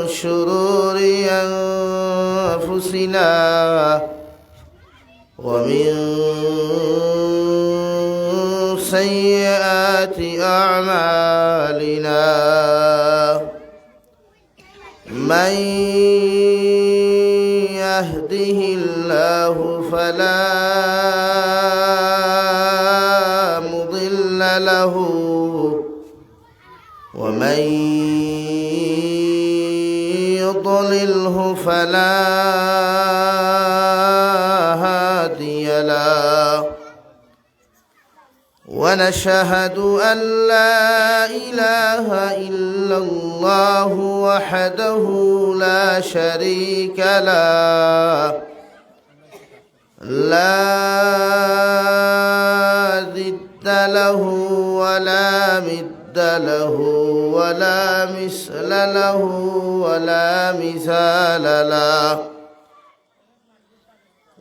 شرور أنفسنا ومن سيئات أعمالنا من يهده الله فلا مضل له ومن يضلله فلا هادي له ونشهد أن لا إله إلا الله وحده لا شريك له لا ضد له ولا مد له ولا مثل له ولا مثال له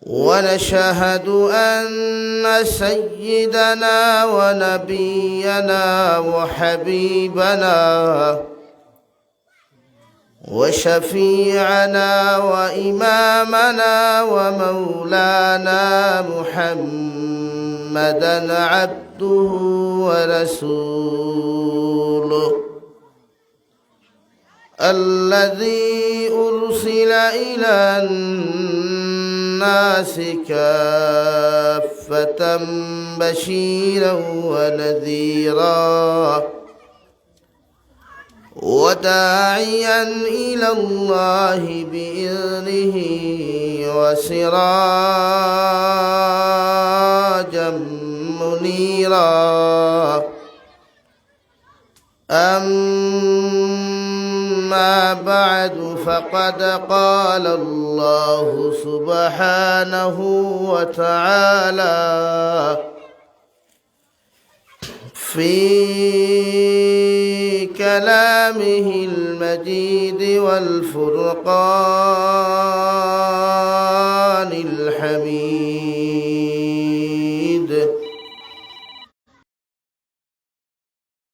ونشهد أن سيدنا ونبينا وحبيبنا وشفيعنا وإمامنا ومولانا محمدًا عبده ورسوله الذي أرسل إلى الناس كافة بشيرا ونذيرا وداعيا إلى الله بإذنه وسراجا منيرا أما بعد فقد قال الله سبحانه وتعالى في كلامه المجيد والفرقان الحميد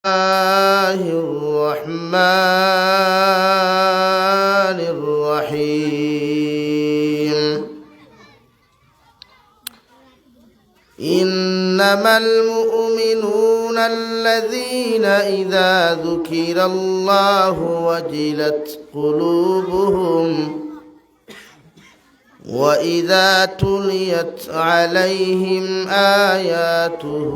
الله الرحمن الرحيم إنما المؤمنون الذين إذا ذكر الله وجلت قلوبهم وإذا تليت عليهم آياته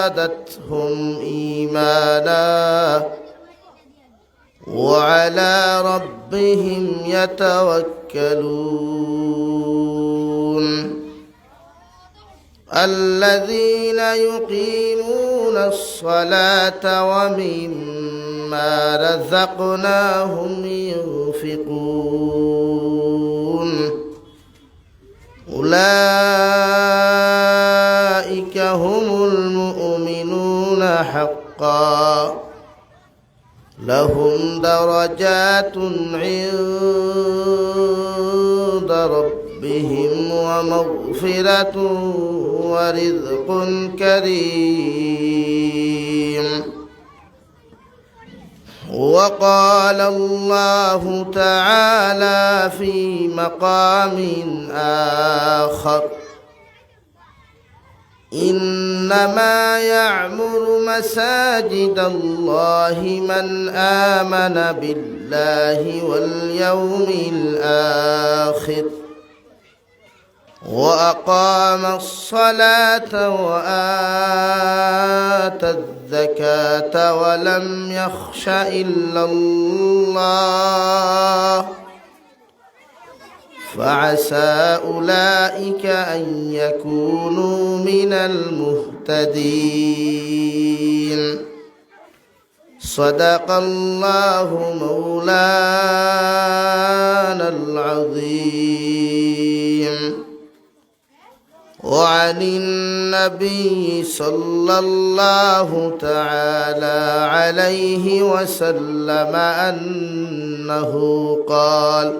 زادتهم إيمانا وعلى ربهم يتوكلون الذين يقيمون الصلاة ومما رزقناهم ينفقون أولئك هم المؤمنون حقا لهم درجات عند ربهم ومغفرة ورزق كريم وقال الله تعالى في مقام آخر إنما يعمر مساجد الله من آمن بالله واليوم الآخر وأقام الصلاة وآتى الزكاة ولم يخش إلا الله فعسى أولئك أن يكونوا من المهتدين صدق الله مولانا العظيم وعن النبي صلى الله تعالى عليه وسلم أنه قال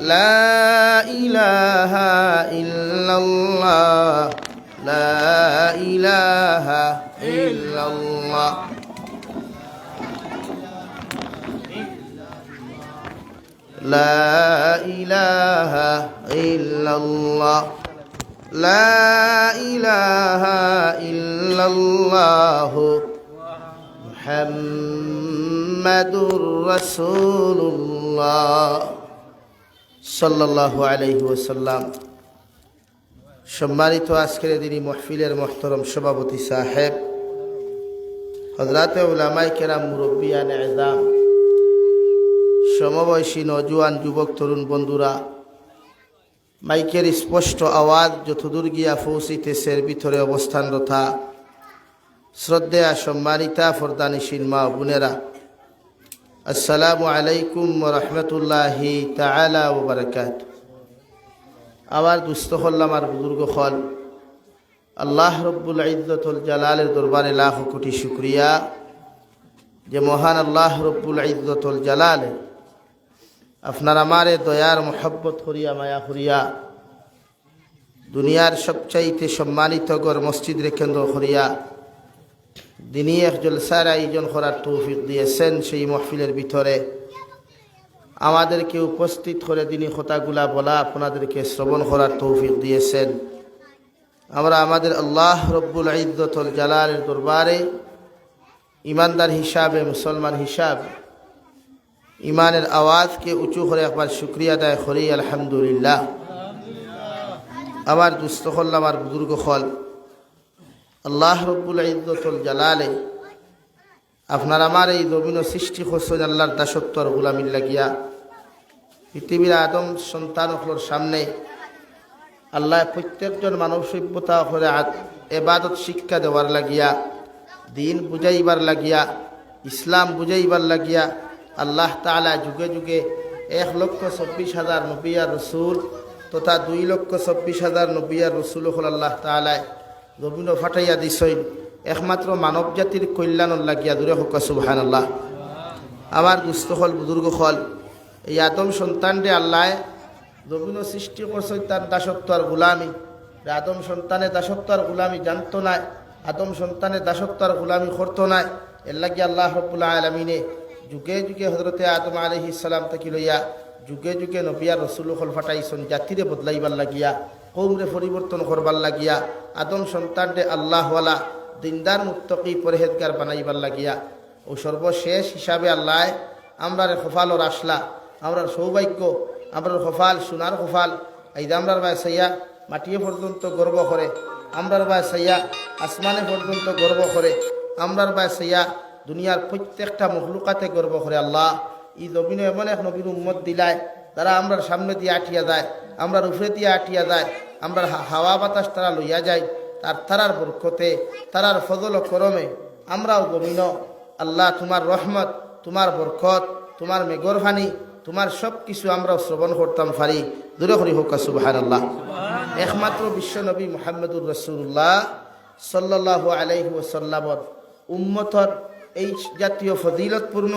لا إله إلا الله لا إله إلا الله لا إله إلا الله لا إله إلا الله محمد رسول الله সাল্লাল্লাহু আলাইহি ওয়াসাল্লাম। সম্মানিত আজকের দিনই মাহফিলের মুহতারাম সভাপতি সাহেব, হযরতে উলামায়ে কেরাম, মুরব্বিয়ানে ইজাম, সমবয়সী নওজোয়ান যুবক তরুণ বন্ধুরা, মাইকের স্পষ্ট আওয়াজ যতদূর গিয়া পৌঁছিতেছে ভিতরে অবস্থানরতা শ্রদ্ধেয়া সম্মানিতা ফরদানিশীন মা বোনেরা, আসসালামু আলাইকুম ওয়া রাহমাতুল্লাহি তাআলা ওয়া বারাকাতুহু। আবার দুস্থ হল্লাম আর বুজুর্গ হল, আল্লাহ রব্বুল ইজ্জতুল জালালের দরবারে লাখ কোটি শুকরিয়া যে মহান আল্লাহ রব্বুল ইজ্জতুল জালালে আপনার আমারে দয়ার মোহব্বত করিয়া মায়া করিয়া দুনিয়ার সবচাইতে সম্মানিত গড় মসজিদের কেন্দ্র করিয়া দিনী এক জলসার আয়োজন করার তৌফিক দিয়েছেন। সেই মাহফিলের ভিতরে আমাদেরকে উপস্থিত করে দিনী কথাগুলা বলা, আপনাদেরকে শ্রবণ করার তৌফিক দিয়েছেন। আমরা আমাদের আল্লাহ রব্বুল ইজ্জতুল জালালের দরবারে ইমানদার হিসাবে, মুসলমান হিসাবে ইমানের আওয়াজকে উঁচু করে একবার শুকরিয়া আদায় করি আলহামদুলিল্লাহ। আমার দুস্থ হল, আমার বুজুর্গ হল, আল্লাহ রব্বুল ইজ্জতুল জালালে আপনার আমার এই জমিন সৃষ্টি করছেন আল্লাহর দাসত্বর গোলামির লাগিয়া। পৃথিবীর আদম সন্তানগুলোর সামনে আল্লাহ প্রত্যেকজন মানব সভ্যতা করে এবাদত শিক্ষা দেওয়ার লাগিয়া, দিন বুঝাইবার লাগিয়া, ইসলাম বুঝাইবার লাগিয়া আল্লাহ তাআলা যুগে যুগে 1,24,000 নবী আর রসুল তথা 2,26,000 নবী আর রসুল হল আল্লাহ তাআলা জমিন ফাটাইয়া দিছই একমাত্র মানব জাতির কল্যাণর লাগিয়া। দূরে হোক সুবহানাল্লাহ। আমার দুস্থ হল, বুজুর্গ হল, এই আদম সন্তানরে আল্লাহ জমিন সৃষ্টি করছে তার দাসত্ব আর গুলামি। আদম সন্তানের দাসত্ব আর গুলামি জানতো না, আদম সন্তানের দাসত্ব আর গুলামি করতো না। এর লাগিয়া আল্লাহ রাব্বুল আলামিনে যুগে যুগে হযরতে আদম আলাইহিস সালাম থেকে লইয়া যুগে যুগে নবী আর রাসূল হল ফাটাইছেন জাতিরে বদলাইবার লাগিয়া, কওমরে পরিবর্তন করবার লাগিয়া, আদম সন্তানরে আল্লাহওয়ালা দিনদার মুত্তাকি পরহেজগার বানাইবার লাগিয়া। ও সর্বশেষ হিসাবে আল্লাহ আমরার খফালর আসলা, আমরার সৌভাগ্য, আমরার খফাল সোনার খফাল এই আমরার বায় সাইয়া মাটিয়ে পর্যন্ত গর্ব করে, আমরার বায় সাইয়া আসমানে পর্যন্ত গর্ব করে, আমরার বায় সাইয়া দুনিয়ার প্রত্যেকটা মখলুকাতে গর্ব করে। আল্লাহ এই জমিনে এমন এক নবীর উম্মত দিলায় তারা আমরার সামনে দিয়ে আটিয়া যায়, আমরার উপরে দিয়ে আটিয়া যায়, আমরার হাওয়া বাতাস তারা লইয়া যায়। তারার বরকতে, তারার ফজল ও করমে আমরাও জমিন আল্লাহ তোমার রহমত, তোমার বরকত, তোমার মেঘরভানি, তোমার সব কিছু আমরাও শ্রবণ করতাম পারি। দূরে করি হোক সুবহানাল্লাহ। একমাত্র বিশ্ব নবী মুহাম্মদুর রাসূলুল্লাহ সাল্লাল্লাহু আলাইহি ওয়াসাল্লামর উম্মতর এই জাতীয় ফজিলতপূর্ণ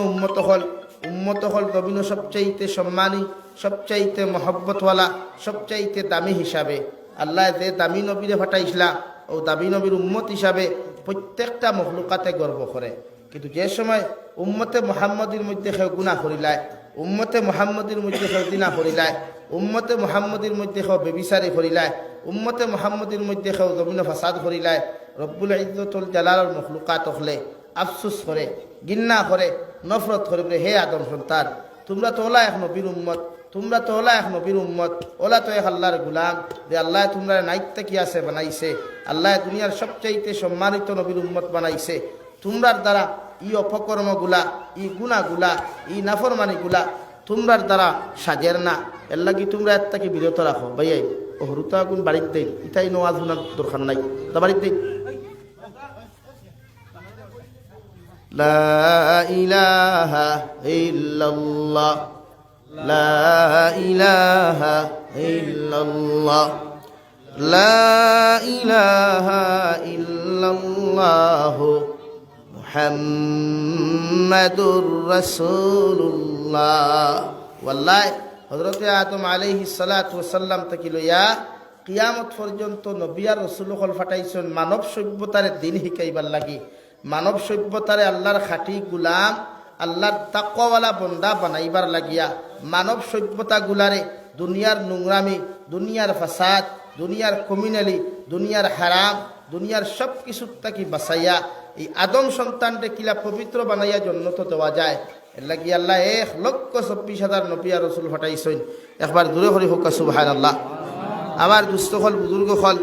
উম্মত হল নবীন সবচাইতে সম্মানী, সবচাইতে মহব্বতওয়ালা, সবচাইতে দামি হিসাবে আল্লাহ যে দামি নবীরে ফাটাইছিলা ও দামি নবীর উম্মত হিসাবে প্রত্যেকটা মখলুকাতে গর্ব করে। কিন্তু যে সময় উম্মতে মুহাম্মদীর মধ্যে কেউ গুনাহ করিলায়, উম্মতে মুহাম্মদীর মধ্যে কেউ জিনা করিলায়, উম্মতে মুহাম্মদীর মধ্যে কেউ বেবিচারি করিলায়, উম্মতে মুহাম্মদীর মধ্যে কেউ জমিন ফাসাদ করিলায়, রব্বুল ইজ্জতুল জালালের মখলুকাত হলে আফসোস করে, গিন্না করে, নফরত করে, হে আদম সন্তান, তোমরা তো ওলা এক নবীর উম্মত, তোমরা তো ওলা এক নবীর উম্মত, ওলা তো এক আল্লাহর গুলাম, যে আল্লাহ তোমরা নাইত্যা কি আছে বানাইছে, আল্লাহ দুনিয়ার সবচাইতে সম্মানিত নবীর উম্মত বানাইছে। তোমরার দ্বারা ই অপকর্মগুলা, ই গুণাগুলা, ই নাফরমানিগুলা তোমরার দ্বারা সাজের না। এর লাগি তোমরা এর থেকে বিরত রাখো। ভাইয়াই ও হরুতা গুণ বাড়ির দেই, ইতাই নওয়াজ শোনার দরকার নাই, তা বাড়ির দেই। লা ইলাহা ইল্লাল্লাহ লা ইলাহা ইল্লাল্লাহ লা ইলাহা ইল্লাল্লাহ মুহাম্মাদুর রাসূলুল্লাহ। ওয়াল্লাহি হযরতে আদম আলাইহিস সালাতু ওয়াস সালাম থেকে লইয়া কিয়ামত পর্যন্ত নবী আর রাসূল হল ফাটাইছেন মানব সভ্যতার দিন শিকাইবার লাগি, মানব সভ্যতারে আল্লাহর খাঁটি গুলাম, আল্লাহর তাকওয়ালা বন্দা বানাইবার লাগিয়া, মানব সভ্যতা গুলারে দুনিয়ার নোংরামি, দুনিয়ার ফাসাদ, দুনিয়ার কমিনালি, দুনিয়ার হারাম, দুনিয়ার সব কিছুর তাকি বাঁচাইয়া এই আদম সন্তানকে কিলা পবিত্র বানাইয়া জন্নত দেওয়া যায়। এর লাগি আল্লাহ 1,24,000 নবী আর রাসূল ফাটাইছেন। একবার দূরে করে হোক সুবহানাল্লাহ। আমার দুস্থ হল বুজুর্গ হল,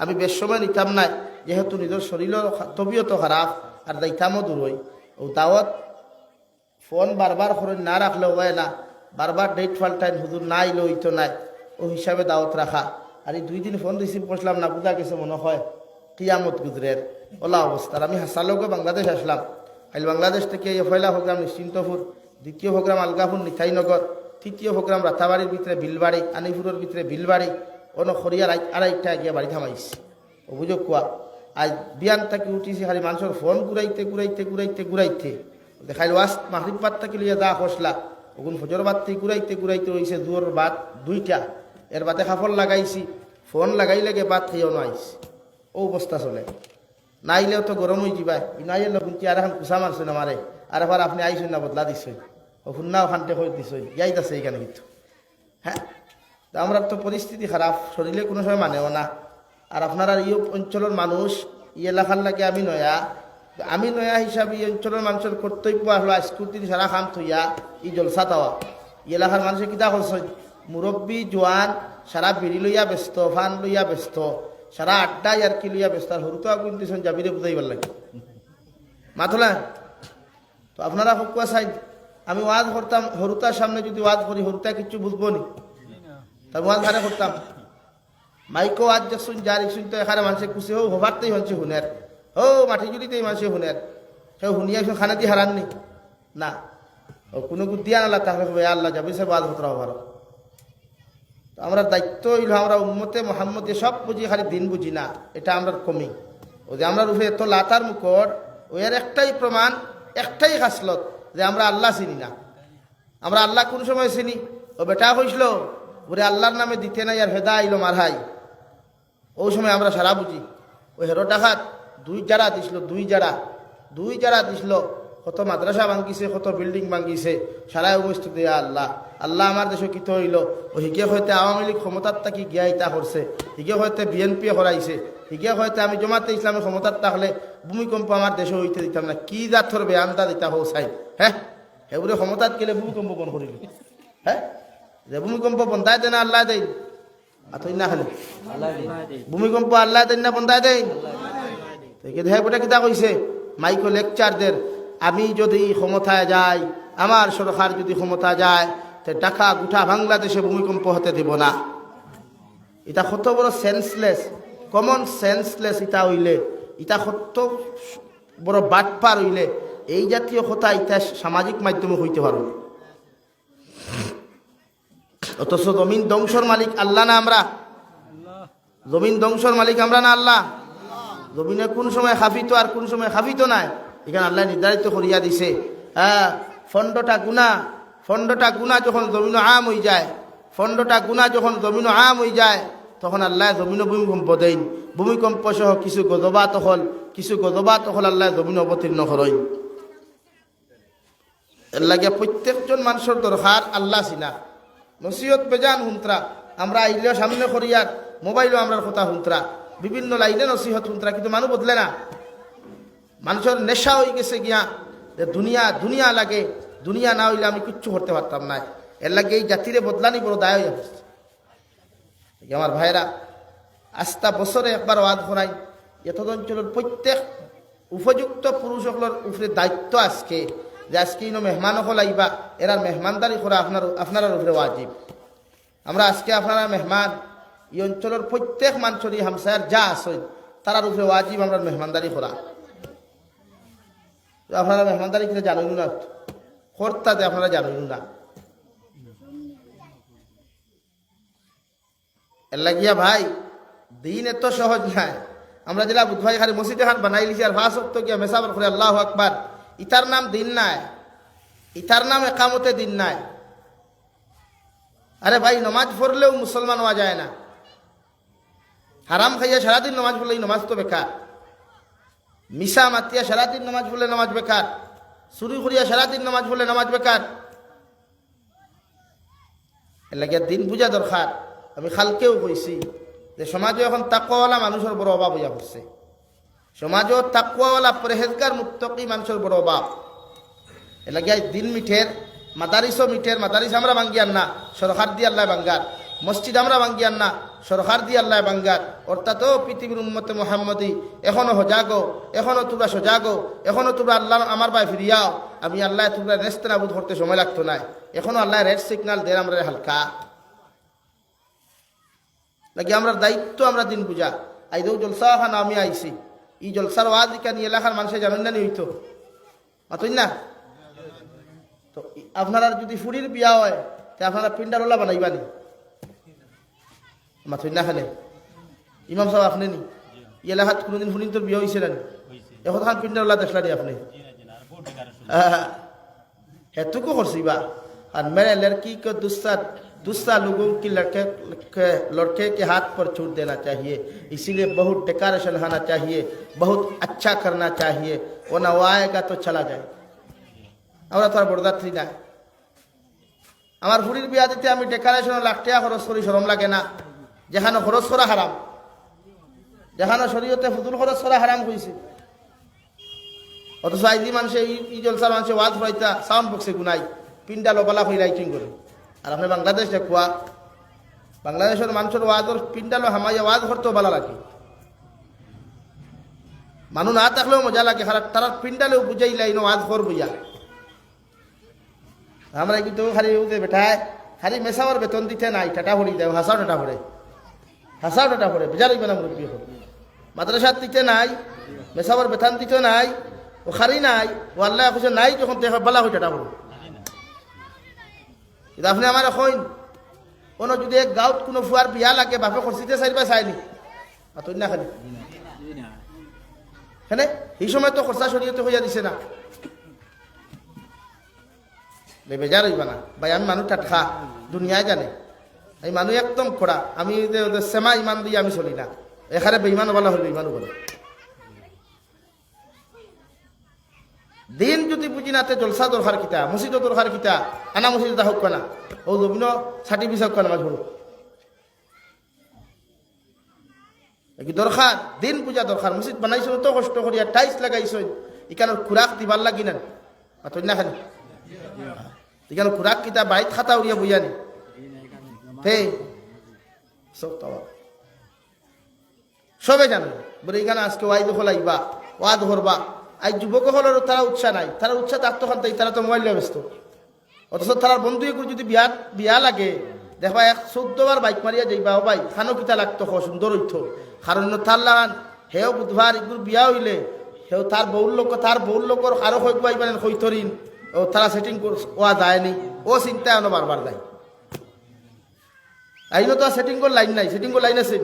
আমি বেশ সময় নিতাম নাই, যেহেতু নিজের শরীরের তবিয়ত খারাপ আর দায়িত্বও দূর হই। ও দাওয়াত ফোন বারবার করে না রাখলেও হয় না, বারবার ডেট ফাল্টাইন, হুজুর না আইলে হইতো নাই, ও হিসাবে দাওয়াত রাখা। আর এই 2 দিন ফোন রিসিভ করছিলাম না, বুঝা গেছে মনে হয় কিয়ামত গুজরের ওলা অবস্থার। আমি হাসালোকে বাংলাদেশ আসলাম, আইল বাংলাদেশ থেকে পয়লা প্রোগ্রাম নিশ্চিন্তপুর, দ্বিতীয় প্রোগ্রাম আলগাপুর নিথাইনগর, তৃতীয় প্রোগ্রাম রাতাবাড়ির ভিতরে বিলবাড়ি, আনিপুরের ভিতরে বিলবাড়ি, অন্য খরিয়ার আড়াইটা গিয়া বাড়ি থামাইছি। অভিযোগ কোয়া আজ বিয়ান থাকি উঠিছি, খালি মানুষের ফোন ঘুরাইতে ঘুরাইতে ঘুরাইতে ঘুরাইতে দেখাইল ওয়াজ মাহরিব বাদ থাকি লইয়া দা খসলা, ওগুন ফজর বাদ থেকে ঘুরাইতে ঘুরাইতে হয়েছে দুয়ার বাদ 2টা। এর বাদে কাপড় লাগাইছি, ফোন লাগাই লাগে বাদ খেয়েও নাইছি। ও অবস্থা চলে, নাইলেও তো গরম হয়ে যাবা, নাই এলো কিন্তু আর এখন কুসা মারছেন আমারে, আর এবার আপনি আইসেন না বদলা দিচ্ছেন, ও শুননাও খানতে হয়ে দিচ্ছেন, যাইতেছে এইখানে কিন্তু। হ্যাঁ, তা আমরা তো পরিস্থিতি খারাপ, শরীরে কোনো সময় মানেও না। আর আপনারা এই অঞ্চলের মানুষ, এই এলাকার লাগে আমি নয়া হিসাবে এই অঞ্চলের মানুষের কর্তব্য হলো স্কুটির সারা খাম থইয়া এই জলসা দেওয়া। এই এলাকার মানুষের কিতা করছে, মুরব্বী জোয়ান সারা বিড়ি লইয়া ব্যস্ত, ফান লইয়া ব্যস্ত, সারা আড্ডা আর কি লইয়া ব্যস্ত। আর হরুতা কিন্তু যাবিরে বুঝাইবার লাগে মাথলা। তো আপনারা হকুয়া চাই, আমি ওয়াজ করতাম হরুতার সামনে, যদি ওয়াজ করি হরুতা কিচ্ছু বুঝবো নি, তার ওয়াজ হারে করতাম। মাইকো আজ দেখুন যার শুনতো এখানে মানুষের খুশি হোক হবারতেই হচ্ছে হুনের, ও মাটি জুড়িতেই মানুষের হুনের, কেউ হুনিয়া খানা দিয়ে হারাননি না, ও কোনো দিয়া নালা তাহলে আল্লাহ যাবি সে ওয়াজ হতরা হবার। তো আমরা দায়িত্ব হইল আমরা উম্মতে মোহাম্মদে সব বুঝি, খালি দিন বুঝি না, এটা আমরা কমি। ও যে আমরা রূপে এত লাতার মুখর, ওই এর একটাই প্রমাণ, একটাই খাসলত যে আমরা আল্লাহ চিনি না। আমরা আল্লাহ কোন সময় চিনি, ও বেটা হইছিল ওরে আল্লাহর নামে দিতে নাই আর হেদা আইলো মারহাই, ওই সময় আমরা সারা বুঝি। ওই হেরো ডাকাত 2 জারা দিছিল, 2 জারা দিছিল, কত মাদ্রাসা ভাঙ্গিছে, কত বিল্ডিং ভাঙ্গিছে, সারা উপস্থিত দিয়া আল্লাহ আল্লাহ আমার দেশে কিত হইল। ও হিগে হয়তো আওয়ামী লীগ ক্ষমতার তাকি গিয়া ইতা করছে, হিগে হয়তো বিএনপি হরাইছে, হিগে হয়তো আমি জমাতে ইসলামের ক্ষমতার থাকলে ভূমিকম্প আমার দেশে হইতে দিতাম না। কি জাতর বেআন্দা দিতা হো চাই, হ্যাঁ এগুলো ক্ষমতাত গেলে ভূমিকম্প বন করিল, হ্যাঁ যে ভূমিকম্প বন্ধাই দেয় না আল্লাহ দেয়, আতই না খালি ভূমিকম্প আল্লাহ দেয় না বন্ধাই দেয়। বেটা কিতা কইছে মাইকো লেকচারদের, আমি যদি ক্ষমতায় যাই, আমার সরকার যদি ক্ষমতা যায়, তো ঢাকা গোটা বাংলাদেশে ভূমিকম্প হতে দিব না। এটা কত বড় সেন্সলেস, কমন সেন্সলেস এটা হইলে, এটা কত বড় বাটপার হইলে এই জাতীয় কথা এটা সামাজিক মাধ্যমে হইতে পারো। অথচ জমিন ধ্বংসর মালিক আল্লাহ না আমরা? জমিন ধ্বংসর মালিক আমরা না আল্লাহ? জমিনে কোন সময় খাফিত আর কোন সময় খাফিত নাই, এখানে আল্লাহ নির্ধারিত করিয়া দিছে। হ্যাঁ, ফন্ডটা গুণা যখন জমিন আম হয়ে যায়, ফন্ডটা গুণা যখন জমিন আম হয়ে যায়, তখন আল্লাহ জমিন ভূমিকম্প দেন। ভূমিকম্প সহ কিছু গজবাত হল আল্লাহ জমিন অবতীর্ণ করেন। এর লাগে প্রত্যেকজন মানুষের দরকার আল্লাহ চিনা। নসিহত বেজান হুন্তরা, আমরা আইলেও সামনে করিয়ার, মোবাইলও আমরা কথা হুন্তরা, বিভিন্ন লাইনে নসিহত হুন্তরা, কিন্তু মানুষ বদলে না। মানুষের নেশা হয়ে গেছে গিয়া যে দুনিয়া লাগে, দুনিয়া না হইলে আমি কিচ্ছু করতে পারতাম না। এর লাগে এই জাতিরে বদলানি বড় দায় হয়ে যাচ্ছে। আমার ভাইরা, আস্তা বছরে একবার ওয়াজ করাই, এত অঞ্চলের প্রত্যেক উপযুক্ত পুরুষ সকলের উপরে দায়িত্ব আজকে, যে আজকে ইনো মেহমান হল আইবা, এরা মেহমানদারি করা আপনার উপরে ওয়াজিব। আমরা আজকে আপনারা মেহমান, এই অঞ্চলের প্রত্যেক মানুষেরই হামসায়ার যা আছে তারার উপরে ওয়াজিব আমরা মেহমানদারি করা। আপনারা মেহমানদারি কিনা জানেন না, কর্তাতে আপনারা জানেন না। এর লাগিয়া ভাই দিন এত সহজ নাই। আমরা যেটা বুধভাই খালি মসজিদে খান বানাই লিছি আর ভাস হতো গিয়া মেসাবার করে আল্লাহ আকবার, ইতার নাম দিন নাই, ইতার নাম একামতে দিন নাই। আরে ভাই, নমাজ পড়লেও মুসলমান হওয়া যায় না। হারাম খাইয়া সারাদিন নমাজ পড়লে নমাজ তো বেকার। মিশা মাতিয়া সারাদিন নমাজ পড়লে নমাজ বেকার। চুরি করিয়া সারাদিন নমাজ পড়লে নমাজ বেকার। এর লাগে দিন বুঝা দরকার। আমি খালকেও কইছি যে সমাজে এখন তাকওয়ালা মানুষের বড় অভাব হইয়া পড়ছে। সমাজও তাকওয়ালা পরহেজগার মুত্তাকি মানুষের বড় অভাব। এর লাগে দিন মিঠের, মাদারিসও মিঠের। মাদারিস আমরা ভাঙ্গিয়ার না, সরকার দিয়ে আল্লাহ ভাঙ্গার। মসজিদ আমরা ভাঙ্গিয়ার না, সরকার দিয়ে আল্লাহ ভাঙ্গার। অর্থাৎ পৃথিবীর উম্মতে মুহাম্মদী এখনো হজাগো, এখনো তোমরা সজাগো, এখনো তোমরা আল্লাহ আমার ভাই ফিরিয়াও। আমি আল্লাহ তোমরা নেস্তে নাবুদ করতে সময় লাগতো না। এখনো আল্লাহ রেড সিগন্যাল দেন আমরা হালকা লাগে। আমরা দায়িত্ব আমরা দিন বুঝা। আইদেও জলসা খান আমি আইছি, এই জলসার ওয়াজ কানি এলাকার মানুষের জানেন না নি হইতো মাতই না। তো আপনারা যদি ফুরির বিয়া হয় তে আপনারা পিন্ডারওয়ালা বানাইবানি মাতই না। খানে ইমাম সাহেব আপনি নি এই এলাকাত কোনোদিন ফুরিন তোর বিয়া হয়েছে না? এখন খান পিন্ডারওয়ালা দেখলা নি আপনি? হেতুকো করছি বা। আর মেরে লড়কি को दूसरा लोगों की लड़के के हाथ पर छूट देना चाहिए। इसीलिए बहुत डेकोरेशन होना चाहिए, बहुत अच्छा करना चाहिए, वरना वो आएगा तो चला जाए। আমরা তো আর বরদাত্রী না। আমার ফুরির বিয়া দিতে আমি ডেকোরেশন লাখ টাকা খরচ করি, শরম লাগে না? যেখানে খরচ করা হারাম, যেখানে শরীয়তে ফুতুল খরচ করা হারাম হয়েছে। অথচ আইজি মানুষে এই জলসার মানুষে ওয়াজ হইতা সাউন্ড বক্সে গুনাই, পিন্ডা লোপালা হয়ে লাইটিং করে। আর আপনি বাংলাদেশ দেখুয়া, বাংলাদেশের মানুষের ওয়াজর পিন্ডালো হামাইয়া ওয়াজ করতেও ভালো লাগে। মানুষ না থাকলেও মজা লাগে। তারা পিন্ডালেও বুঝাইলাই ওয়াজ কর বুঝা। আমরা কিন্তু খালি বেটায় খালি মেসাওয়ার বেতন দিতে নাই, টাটা ভরি দেয়, হাসাও টাটা ভরে, হাসাও টাটা ভরে বেজার হইবে না মুরব্বী হল। মাদ্রাসার দিতে নাই, মেসাওয়ার বেতন দিতে নাই, ও খারি নাই, ও আল্লাহ খুঁজে নাই, যখন দেখা বলা হয় টাটা ভরে। কিন্তু আপনি আমার এখন কোনো যদি এক গাঁৱত কোনো ফুয়ার বিয়া লাগে, বাপে খরচিতে চাইবা চাইনি মাতই না খালি হ্যাঁ। এই সময় তো খরচা শরীয়তে হইয়া দিছে না, বেজার হইবা না ভাই। আমি মানুষ টাটখা, দুনিয়ায় জানে এই মানুষ একদম খোড়া। আমি সেমা ইমান দিয়ে আমি চলি না। এখানে বেইমান বলা হল, বেইমান বলে দিন যদি বুঝি নাতে জলসা দরকার কিতা, মসজিদ দরকার কিতা, আনা মসজিদ হোক না, ও জমিন ষাটি বিশ কেন মাঝ ভরো কি দরকার? দিন পূজা দরকার। মসজিদ বানাইছো তো কষ্ট করিয়া, টাইলস লাগাইছো, ইকানোর খুরাক দিবার লাগি না মাতই না খালি। এখানে খুরাক কিতা বাইত খাতা উড়িয়া বুঝানি সবে জানো বলে এখানে আজকে ওয়াইদ হল আইবা, ওয়াদ হরবা। আই যুবক হলের তারা উৎসাহ নাই, তারা উৎসাহ থাকতো খান, তারা তো মোবাইল ব্যস্ত। অথচ তার বন্ধু এগুলো যদি বিয়া লাগে দেখবা 14 বার বাইক মারিয়া যাইবা, ও ভাই খানো কিতা লাগতো সুন্দর হইত। কারণ তার লাগান হেও বুধবার এগুলো বিয়া হইলে হেও তার বউর লোকর আরো হইব আইবেন হইতরিন, ও তারা সেটিং ওয়া যায়নি, ও চিন্তা এনো বারবার যায়। আইনো তো সেটিং কর লাইন নাই, সেটিং কর লাইন আছে,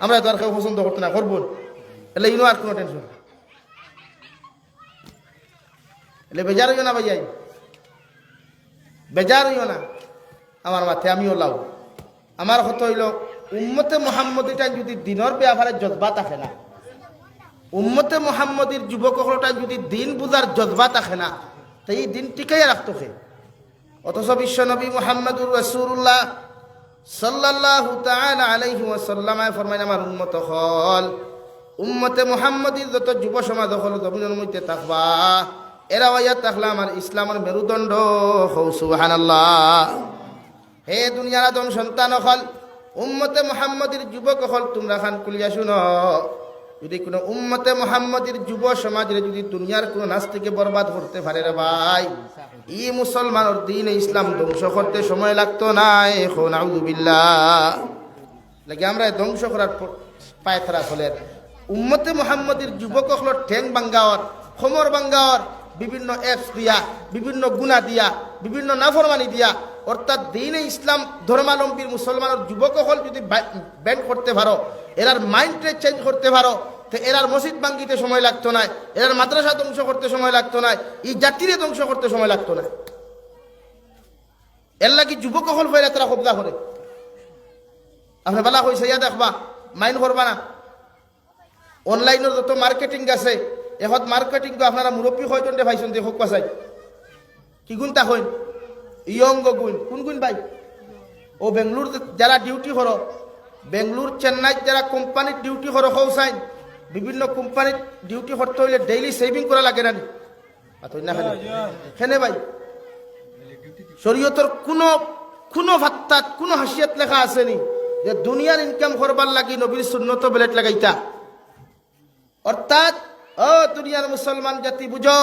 আমরা তো আর কেউ পছন্দ করতে না করবো, এলে ইনো আর কোনো টেনশন। এলে বেজার হইও না ভাইয়াই, বেজার হইও না আমার মাথে। আমিও লাও আমার কথা হইল উম্মতে মুহাম্মদীটা যদি দিনের ব্যাপারে জজবা থাকে না, উম্মতে মুহাম্মদীর যুবক হলটা যদি দিন বুঝার জজবা থাকে না, তো এই দিন টিকাইয়া রাখতো কে? অথচ বিশ্ব নবী মুহাম্মদুর রাসূলুল্লাহ সাল্লাল্লাহু তাআলা আলাইহি ওয়াসাল্লাম ফরমাইন, আমার উম্মত হল, উম্মতে মুহাম্মদীর যত যুব সমাজ হল জমিনের মধ্যে থাকবা, এরা ওয়া তাখলা আমার ইসলামের মেরুদণ্ড। হৌ সুবহানাল্লাহ। হে দুনিয়ার আদম সন্তান হল, উম্মতে মুহাম্মদীর যুবক হল, তোমরা খান কুলিয়া শুনো, যদি কোনো উম্মতে মুহাম্মদীর যুব সমাজের যদি দুনিয়ার কোনো নাস্তিকে বরবাদ করতে পারে রে ভাই, ই মুসলমানের দিন ইসলাম ধ্বংস করতে সময় লাগতো না। এখন আউযুবিল্লাহ লাগে আমরা ধ্বংস করার পায় তারা ফলের উম্মতে মুহাম্মদীর যুবক হল ঠেং বাঙ্গাওয়ার, খমর বাঙ্গাওয়ার, বিভিন্ন অ্যাপস দিয়া, বিভিন্ন গুণা দিয়া, বিভিন্ন নাফরমানি দিয়া, অর্থাৎ দিনে ইসলাম ধর্মাবলম্বীর মুসলমানের যুবক হল যদি ব্যান্ড করতে পারো, এরার মাইন্ডে চেঞ্জ করতে পারো, তো এরার মসজিদ ভাঙ্গিতে সময় লাগতো না, এরার মাদ্রাসা ধ্বংস করতে সময় লাগতো না, এই জাতিরে ধ্বংস করতে সময় লাগতো না। এর লাগি যুবক হল ফেরা তারা কবজা করে আপনি বেলা কইছে ইয়া দেখবা মাইন্ড করবা না অনলাইনের যত মার্কেটিং আছে এখন মার্কেটিং তো আপনারা মুরব্বী হয়তো ভাইছেন যে হোক পাচাই কি গুণ তা হইন ইয়ঙ্গ গুণ কোন গুণ ভাই ও বেঙ্গলোর যারা ডিউটি করো বেঙ্গলোর চেন্নাই যারা কোম্পানির ডিউটি করো হৌসাইন বিভিন্ন কোম্পানির ডিউটি করতে হইলে ডেইলি সেভিং করা লাগে না হেনে ভাই শরীয়তের কোনো ভাত্তাত কোনো হাসিয়াত লেখা আসেনি যে দুনিয়ার ইনকাম করবার লাগি নবীর সুন্নত বেলেট লাগাইতা অর্থাৎ ও দুনিয়ার মুসলমান জাতি বুঝো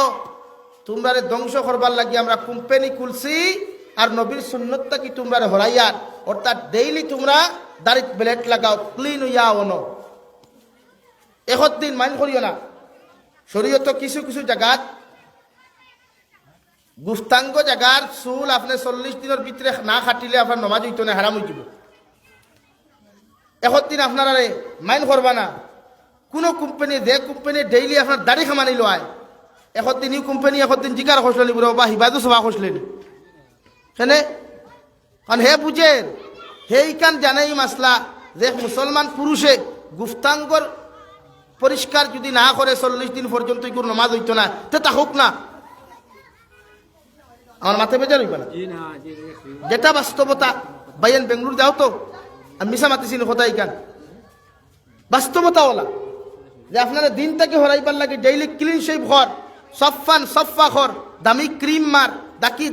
তোমরা ধ্বংস করবার লাগি আমরা কোম্পানি খুলছি আর নবীর সুন্নতটা কি তোমরা হরাইয়ার অর্থাৎ ডেইলি তোমরা দাড়িত বেলেট লাগাও ক্লিন হইয়া অনো এখন দিন মাইন করিও না শরীয়ত কিছু কিছু জায়গাত গুস্তাঙ্গ জায়গার চুল আপনি 40 দিনের ভিতরে না খাটিলে আপনার নমাজ হইতো না হারাম হয়ে যাব এখন দিন আপনারা মাইন করবা না কোনো কোম্পানি যে কোম্পানি ডেইলি আপনার দাড়ি খামানি লয় এখন দিন এই কোম্পানি এখন দিন জিকার খসলেনি বলে বা হিবাদু সভা খসলেনি হেনে কারণ হে বুঝেন সেইখান জানেই মাসলা যে মুসলমান পুরুষে গুস্তাঙ্গর পরিষ্কার যদি না করে 40 দিন পর্যন্ত কোনো নমাজ হইতো না তে তা হোক না আমার মাথায় বেজার হইবে না যেটা বাস্তবতা বাইন বেঙ্গলোর যাও তো আমি মিশা মাতিছি কোথায় কান বাস্তবতা ওলা যে আপনারা দিনটাকে হরাইবার লাগে ডেইলি ক্লিন শেভ ঘর সফা ঘর দামি ক্রিম মার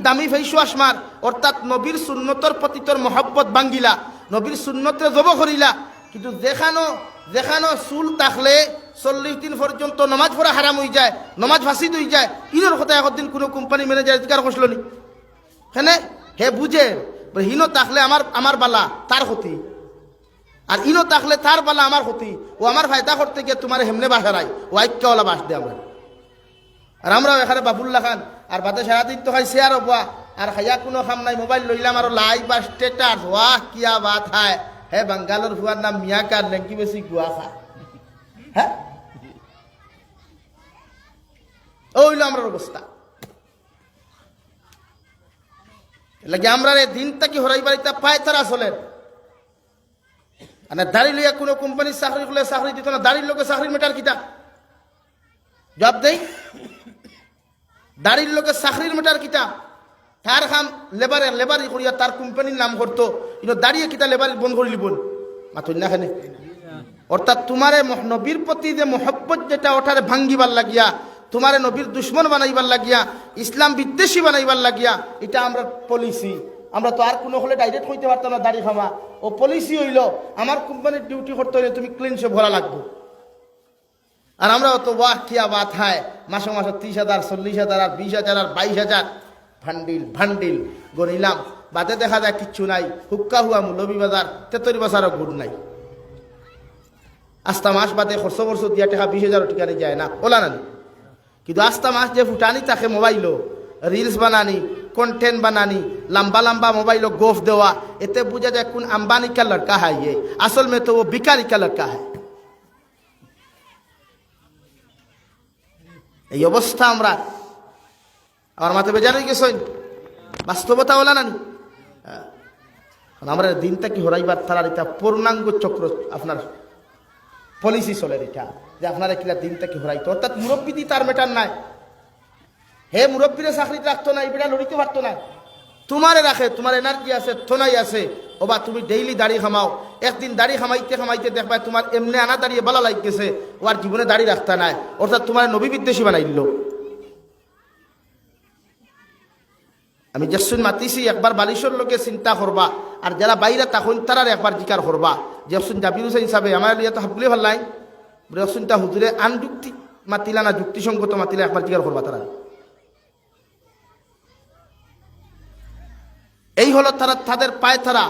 দামি ফেস ওয়াশ মার অর্থাৎ নবীর সুন্নতর প্রতি তোর মহব্বত বাঙ্গিলা নবীর সুন্নতরে জব করিলা কিন্তু দেখানো চুল থাকলে 40 দিন পর্যন্ত নমাজ পড়া হারাম হয়ে যায় নমাজ ফাঁসি হয়ে যায় ইনোর কথা একদিন কোনো কোম্পানি ম্যানেজার অধিকার করছিল নি হ্যাঁ হে বুঝে হিনো থাকলে আমার বালা তার ক্ষতি আর ইনো থাকলে তার বালা আমার ক্ষতি ও আমার ফায়দা করতে গিয়ে তোমার হেমনে বাসারাই ও আইক্যওয়ালা বাস দেয় আমরা আর আমরাও এখানে বাবুল্লা খান আর বাদে সারাদিন তো খাই শেয়ার হবা আর খাইয়া কোনো খাম নাই মোবাইল লইলাম আর লাইভ বা স্টেটাস ওয়াহ কিয়া বাত হয় হে বাঙ্গালোর ফুয়ার নাম মিয়া কার লেঙ্কি বেশি গুয়া খা হ্যাঁ ওইল আমরা অবস্থা লাগে আমরা দিনটা কি হরাই বাড়িতে পায় তারা আসলে দাড়ি লইয়া কোনো কোম্পানির চাকরি করলে চাকরি দিত না দাড়ির লোকে চাকরির মেটার কিতা জবাব দেই দাড়ির লোকে চাকরির মেটার কিতা তার খাম লেবারি করিয়া তার কোম্পানির নাম করতো কিন্তু দাঁড়িয়ে কিতা লেবারি বন্ধ করে লিবন মাথুন না খানে অর্থাৎ তোমারে নবীর প্রতি যে মহব্বত যেটা ওঠারে ভাঙ্গিবার লাগিয়া তোমারে নবীর দুশ্মন বানাইবার লাগিয়া ইসলাম বিদ্বেষী বানাইবার লাগিয়া এটা আমরা পলিসি আমরা তো আর কোনো হলে ডাইরেক্ট হইতে পারতাম না দাড়ি খামা ও পলিসি হইল আমার কোম্পানির ডিউটি করতে হইলে তুমি ক্লিন সে ভরা লাগবে আর আমরা তো বাহ কিয়া বাত হয় মাসে 30,000 40,000 আর 20,000 আর 22,000 ভান্ডিল গনিলাম বাদে দেখা যায় কিচ্ছু নাই হুক্কা হুয়া মৌলভী বাজার 43 বছরও গুড় নাই আস্তা মাস বাদে খরচ দিয়া টাকা 20,000 টিকানি যায় না ওলা নানি কিন্তু আস্তা মাস যে ফুটানি তাকে মোবাইল রিলস বানানি কন্টেন্ট বানানি লম্বা मोबाइल गोफ देवा एते बुझा जाए कौन अंबानी का लड़का है ये असल में तो वो भिखारी का लड़का है এই অবস্থা আমরা আমার মাথা বেজার হয়ে গেছে বাস্তবতা ওলা নানি আমরা দিনটা কি হরাইবার তার এটা পূর্ণাঙ্গ চক্র আপনার পলিসি চলে এটা যে আপনারা কিলা দিনটা কি হরাইতো অর্থাৎ মুরব্বী দি তার মেটার নাই হে মুরব্বীরে চাকরি রাখতো না এটা লড়িতে পারতো না তোমারে রাখে তোমার এনার্জি আছে থনাই আছে ওবা তুমি ডেইলি দাড়ি খামাও একদিন দাড়ি খামাইতে দেখবা তোমার এমনি আনা দাঁড়িয়ে ভালো লাগতেছে ও আর জীবনে দাড়ি রাখতা নাই অর্থাৎ তোমার নবী বিদ্বেষী বানাই দিল আমি যেসুন মাতিছি একবার বালিশর লোকে চিন্তা করবা আর যারা বাইরে তখন তারার একবার জিকার করবা যেসুন জাবির হোসেন হিসাবে আমার লিয়া তো হাবগুলি ভাল নাই যেসুনটা হুজুরে আনযুক্তি মাতিলা না যুক্তিসঙ্গত মাতিলে একবার জিকার করবা তারা এই হলো তারা তাদের পায় তারা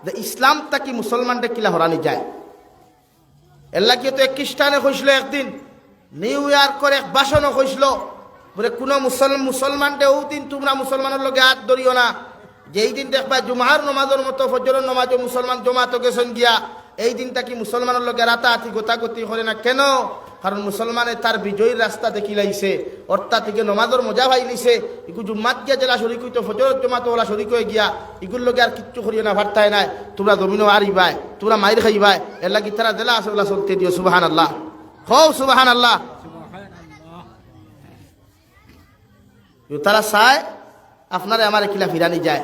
যে ইসলামটা কি মুসলমানটা কিলা হরানি যায় এর লাগিয়ে তো এক খ্রিস্টানে হয়েছিল একদিন নিউ ইয়র্কের এক বাসনও হয়েছিল বলে কোনো মুসলমানটা ও দিন তোমরা মুসলমানের লগে হাত ধরিও না যেই দিন দেখবা জুমার নমাজের মতো ফজরের নমাজও মুসলমান জমাত গেছেন গিয়া এই দিনটা কি মুসলমানের লগে রাতাহাতি গোতাগতি করে না কেন কারণ মুসলমানে তার বিজয়ীর রাস্তা দেখি লাইছে, অর্থাৎ থেকে নমাজের মজা ভাই লিছে, ইগু জুম্মাত গিয়া জেলা শরিক হইতো, ফজর জমাত ওলা শরিক হয়ে গিয়া ইগুর লগে আর কিচ্ছু করিও না, ভারতায় নাই, তোমরা জমিনও আরিবাই, তোমরা মাইর খাইবাই, এর লাগি তারা জেলা আছে ওলা চলতে দিও। সুবাহান আল্লাহ, হও সুবাহান আল্লাহ। তারা চায় আপনারে আমার কিলা ফিরানি যায়,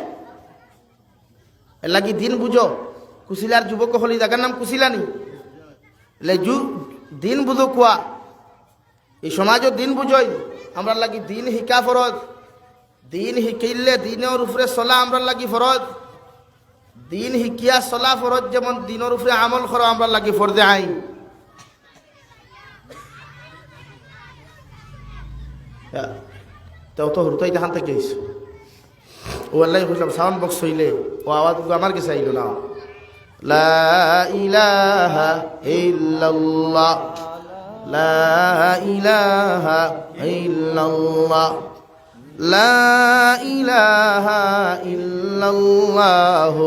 এর লাগি দিন বুঝো। কুশিলার যুবক হলি জায়গার নাম কুশিলানি, দিন বুঝো কুয়া, এই সমাজও দিন বুঝই। আমরা লাগি দিন শিকা ফরজ, দিন শিকিলে দিনের উপরে চলা আমরা লাগি ফরজ, দিন শিকিয়া চলা ফরজ, যেমন দিনের উপরে আমল করা আমরা লাগি ফরজে আইন। তো হরতাই দেখান থেকে ও আল্লাহ বুঝলাম সাউন্ড বক্স হইলে ও আওয়াজ আমার কাছে আইল না। লা ইলাহা ইল্লাল্লাহ, লা ইলাহা ইল্লাল্লাহ, লা ইলাহা ইল্লাল্লাহ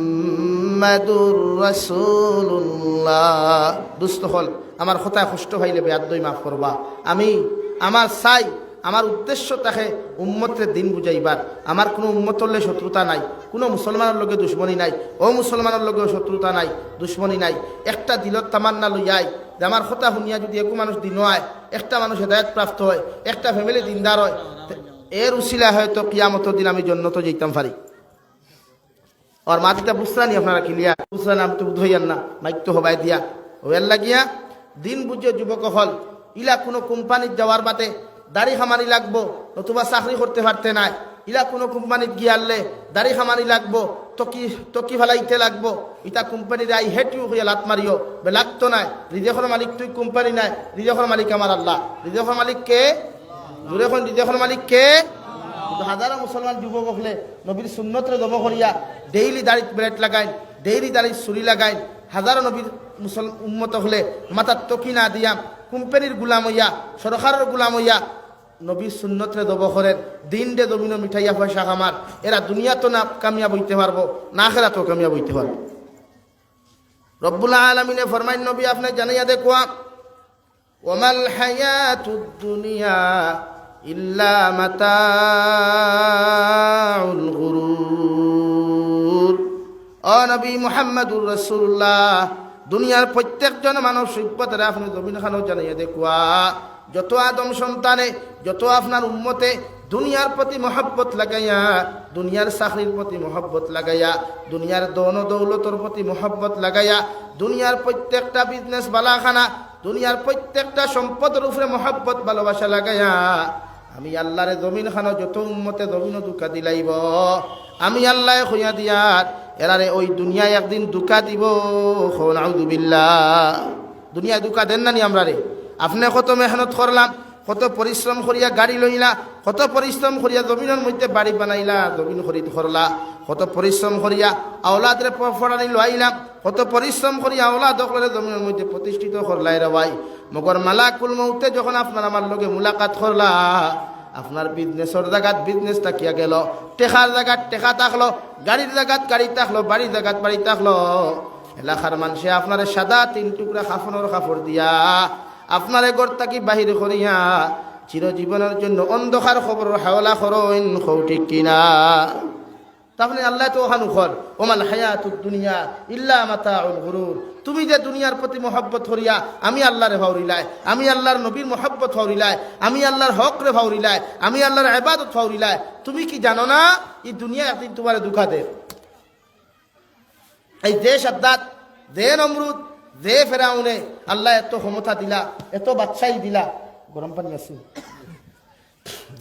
মুহাম্মাদুর রাসূলুল্লাহ। দুস্থ হল আমার কথায় কষ্ট হইলে বেয়াদই মাফ করবা। আমি আমার চাই আমার উদ্দেশ্য তাকে উম্মতের দিন বুঝাইবার। আমার কোনো উম্মতর লগে শত্রুতা নাই, কোনো মুসলমানের লগে দুশ্মনী নাই, ও মুসলমানের লগেও শত্রুতা নাই, দুশ্মনী নাই। একটা দিলত তামান্না লইয়াই যে আমার কথা শুনিয়া যদি একো মানুষ দিন হয়, একটা মানুষ হেদায়ত প্রাপ্ত হয়, একটা ফ্যামিলি দিনদার হয়, এর উসিলা হয়তো কিয়ামতের দিন আমি জন্নত যেতাম পারি। আর মাটিটা বুঝরানি আপনারা কিলিয়া বুঝরান, আমি তো বুধ হইয়ান না, মাইক তো হবাই দিয়া ওয়ার লাগিয়া দিন বুঝে যুবক হল ইলা কোনো কোম্পানির যাওয়ার বাদে দাড়ি খামারি লাগবো, নতুবা চাকরি করতে পারতে নাই, ইলা কোনো কোম্পানিত গিয়ারলে দাড়ি খামারি লাগবো, তকি ফেলাইতে লাগবো, ইটা কোম্পানির আই হেটিও হইয়া লাত মারিও বে লাগতো নাই। রিজেকর মালিক তুই কোম্পানি নাই, রিজেকর মালিক আমার আল্লাহ। রিজেকর মালিক কে? দূরে এখন রিজেকর মালিক কে? কিন্তু হাজারো মুসলমান যুবক হলে নবীর সুন্নতরে জব করিয়া ডেইলি দাড়ি ব্রেড লাগাইন, ডেইলি দাড়ি চুরি লাগাইন, হাজারো নবীর উম্মত হলে মাথার তকি না দিয়া কোম্পানির গুলাম হইয়া, সরকারের গুলাম হইয়া নবীর সুন্নতরে দব করেন, দিন দে জমিন মিঠাইয়া পয়সা খামার, এরা দুনিয়া তো না কামিয়াব হইতে পারবো, না আখিরা তো কামিয়াব হইতে পারবো। রব্বুল আলামিনে ফরমাইন নবী আপনি জানাইয়া দেখুয়া, ওয়ামাল হায়াতুদ দুনিয়া ইল্লা মাতাউল গুরুর। ও নবী মুহাম্মদুর রাসূলুল্লাহ, দুনিয়ার প্রত্যেকজন মানব সভ্যতারা আপনি জমিন খানো জানাইয়া দেখুয়া, যত আদম সন্তানে, যত আপনার উম্মতে দুনিয়ার প্রতি মহব্বত লাগাইয়া, দুনিয়ার চাকরির প্রতি মহব্বত লাগাইয়া, দুনিয়ার দৌন দৌলতর প্রতি মহব্বত লাগাইয়া, দুনিয়ার প্রত্যেকটা বিজনেস বালাখানা, দুনিয়ার প্রত্যেকটা সম্পদের উপরে মহব্বত ভালোবাসা লাগাইয়া, আমি আল্লাহরে জমিন খানো যত উম্মতে জমিনও দুঃখা দিলাইব, আমি আল্লাহ হইয়া দিয়ার এরারে ওই দুনিয়ায় একদিন দুঃখা দিব। নাউযুবিল্লাহ। দুনিয়ায় দুঃখা দেন না নি আমরা রে? আপনি কত মেহনত করলাম, কত পরিশ্রম করিয়া গাড়ি লইলা, কত পরিশ্রম করিয়া জমিনের মধ্যে বাড়ি বানাইলা, জমিন খরিদ করলা, কত পরিশ্রম করিয়া আওলাদরে পড়ানি লইলাম, কত পরিশ্রম করিয়া আওলাদ দখলে জমিনের মধ্যে প্রতিষ্ঠিত করলাই রে ভাই। মগর মালাকুল মউতে যখন আপনার আমার লগে মুলাকাত করলা, আপনার বিজনেসের জায়গাত বিজনেস থাকিয়া গেল, টেকার জায়গাত টেকা থাকলো, গাড়ির জায়গাত গাড়ি থাকলো, বাড়ির জায়গাত বাড়ি থাকলো, এলাকার মানুষে আপনার সাদা 3 টুকরা কাফনের কাপড় দিয়া আপনারে ঘর থাকি বাহির করিয়া চিরজীবনের জন্য অন্ধকার খবর হাওলা করইন, ঠিক কিনা? তাহলে আল্লাহ তো ওখানে খর ওমাল হায়াতুদ দুনিয়া ইল্লা মাতাউল গুরুর। তুমি যে দুনিয়ার প্রতি মহব্বত করিয়া আমি আল্লাহরে ভাউরিলাই, আমি আল্লাহর নবীর মহব্বত ভাউরিলাই, আমি আল্লাহর হক রে ভাউরিলাই, আমি আল্লাহর ইবাদত ভাউরিলাই, তুমি কি জানো না এই দুনিয়া একদিন তোমারে দুঃখা দে। এই যে সাদ্দাত, যে নমরুদ, যে ফেরাউনে আল্লাহ এত ক্ষমতা দিলা, এত বাদশাহী দিলা, গরম পানি আছে,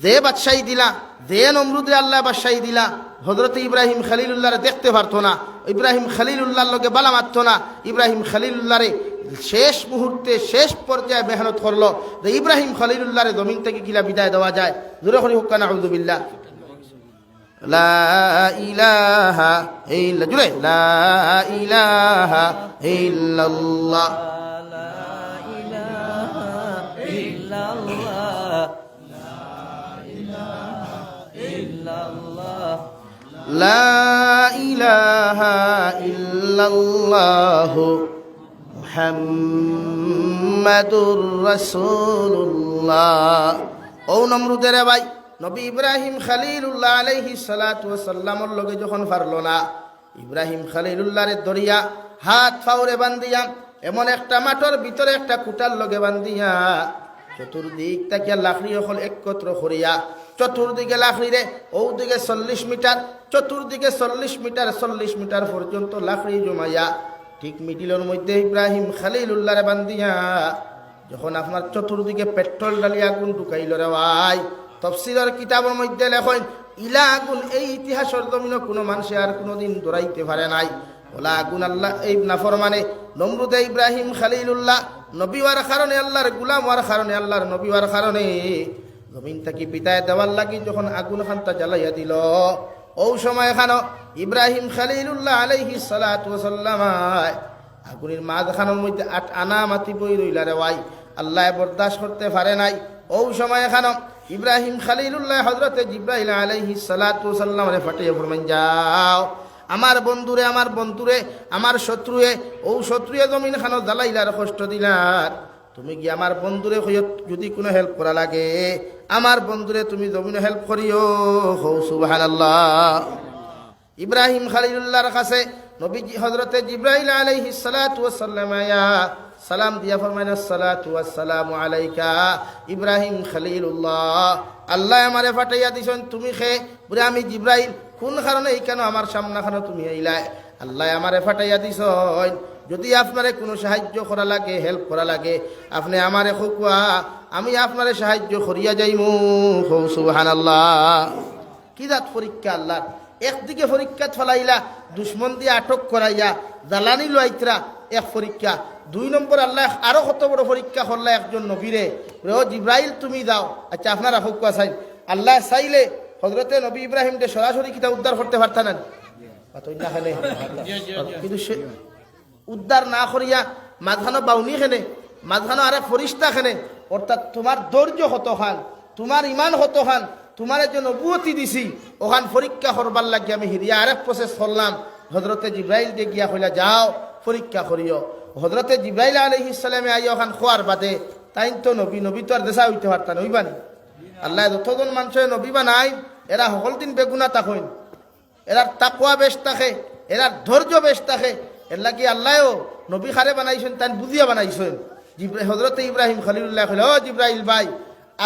যে বাদশাহী দিলা, যে নমরুদে আল্লাহ বাদশাহী দিলা, হযরত ইব্রাহিম খলিলুল্লাহরে দেখতে পারতো না, ইব্রাহিম খলিলুল্লাহর লগে বালা মারত না, ইব্রাহিম খলিলুল্লাহরে শেষ মুহূর্তে শেষ পর্যায়ে মেহনত করলো যে ইব্রাহিম খলিলুল্লাহরে জমিন থেকে কিলা বিদায় দেওয়া যায়। জোরে করে হোক না আউযুবিল্লাহ। লা ইলাহা ইল্লা, জুড়ে লা ইলাহা ইল্লাল্লাহ, লা ইলাহা ইল্লাল্লাহ, লা ইলাহা ইল্লাল্লাহ মুহাম্মাদুর রাসূলুল্লাহ। ও নমরুদের ভাই, নবী ইব্রাহিম খলিলুল্লাহ আলাইহিস সালাতু ওয়াস সালামর লগে যখন পারল না, ইব্রাহিম খলিলুল্লাহরে ধরিয়া হাত ফাউরে বান্ধিয়া এমন একটা মাঠের ভিতরে একটা কুটার লগে বান্ধিয়া চতুর্দিক তাকিয়া লাকড়ি হল একত্র করিয়া চতুর্দিকে লাকড়ি রে, ওদিকে 40 মিটার, চতুর্দিকে 40 মিটার 40 মিটার পর্যন্ত লাকড়ি জমাইয়া ঠিক মিডিলের মধ্যে ইব্রাহিম খলিলুল্লাহরে বান্ধিয়া যখন আপনার চতুর্দিকে পেট্রোল ডালিয়া আগুন ঢুকাইল রে ভাই, তফসিলের কিতাবের মধ্যে লেখেন ইলা আগুন এই ইতিহাসের জমিনে কোনো মানুষে আর কোনোদিন দৌড়াইতে পারে নাই। ওলা আগুন আল্লাহ এই নাফরমানে নমরুদে ইব্রাহিম খলিলুল্লাহ নবী হওয়ার কারণে, আল্লাহর গুলাম হওয়ার কারণে, আল্লাহর নবী হওয়ার কারণে জমিন থেকে বিদায় দেওয়ার লাগি যখন আগুন খান্তা জ্বালাইয়া দিল, ও সময় খানো ইব্রাহিম খলিলুল্লাহ আলাইহিস সালাতু ওয়াস সালাম আগুনের মাঝখানের মধ্যে 8 আনা মাটি বই রইলা রে ভাই, আল্লাহ বরদাস্ত করতে পারে নাই। ও সময় খানো ইব্রাহিম খলিলুল্লাহ হযরতে জিবরাইল আলাইহিস সালাতু ওয়াস সালাম রে ফাটিয়ে ফরমান, যাও আমার বন্ধুরে, আমার বন্ধুরে, আমার শত্রুয়ে, ও শত্রুয়ে জমিন খানো জ্বালাইলার কষ্ট দিলার, তুমি কি আমার বন্ধুরে হইয়া যদি কোনো হেল্প করা লাগে আমার বন্ধুরে তুমি জমিনে হেল্প করিও। হো সুবহানাল্লাহ। ইব্রাহিম খলিলুল্লাহর কাছে নবী হযরতে জিবরাইল আলাইহিস সালাতু ওয়াস সালাম আয়া সালাম দিয়া ফরমাইলেন, আসসালাতু ওয়াসসালামু আলাইকা ইব্রাহিম খলিলুল্লাহ, আল্লাহ আমারে ফাটাইয়া দিছেন তুমি খে বলে আমি জিবরাইল কোন কারণে এই কেন আমার সামনাখানে তুমি আইলাই, আল্লাহ আমারে ফাটাইয়া দিছেন যদি আপনারে কোনো সাহায্য করা লাগে, হেল্প করা লাগে আপনি আমারে খুকুয়া, আমি আপনারে সাহায্য করিয়া যাইমু। সুবহানাল্লাহ। কি জাত পরীক্ষা আল্লাহ, একদিকে পরীক্ষাত ফলাইলা দুশ্মন দিয়ে আটক করাইয়া জ্বালানি লাইতরা এক পরীক্ষা, 2 নম্বর আল্লাহ আরো কত বড় পরীক্ষা করলা একজন নবীরে, ও জিব্রাইল তুমি যাও, আচ্ছা আপনারা খুকুয়া চাই, আল্লাহ চাইলে হযরতে নবী ইব্রাহিম কে সরাসরি কিতা উদ্ধার করতে পারতেন না, কিন্তু সে উদ্ধার না করিয়া মাঝখানো বাউনি খেনে, মাঝখানো আরেক ফরিস্তা খেনে, অর্থাৎ তোমার ধৈর্য কত খান, তোমার ইমান কত খান, তোমার যে নবুয়তি দিছি ওখান পরীক্ষা করবার লাগে আমি হিরিয়া আরেক প্রসেস করলাম। হযরতে জিবরাইল দিয়ে গিয়া কইলা যাও পরীক্ষা করিও। হযরতে জিবরাইল আলাইহিস সালামে আইয়া ওখান খোয়ার বাদে তাই তো নবী, নবী তো আর দেশা হইতে পারতাম হইবানি, আল্লাহ যতজন মানুষের নবী বা নাই এরা সকল দিন বেগুনা তাকইন, এরার তাকওয়া বেশ থাকে, এরার ধৈর্য বেশ থাকে, এর লাগি আল্লাহও নবী খারে বানাইছেন তাই বুঝিয়া বানাইছেন। হযরতে ইব্রাহিম খলিলুল্লাহ কইল, ও জিবরাইল ভাই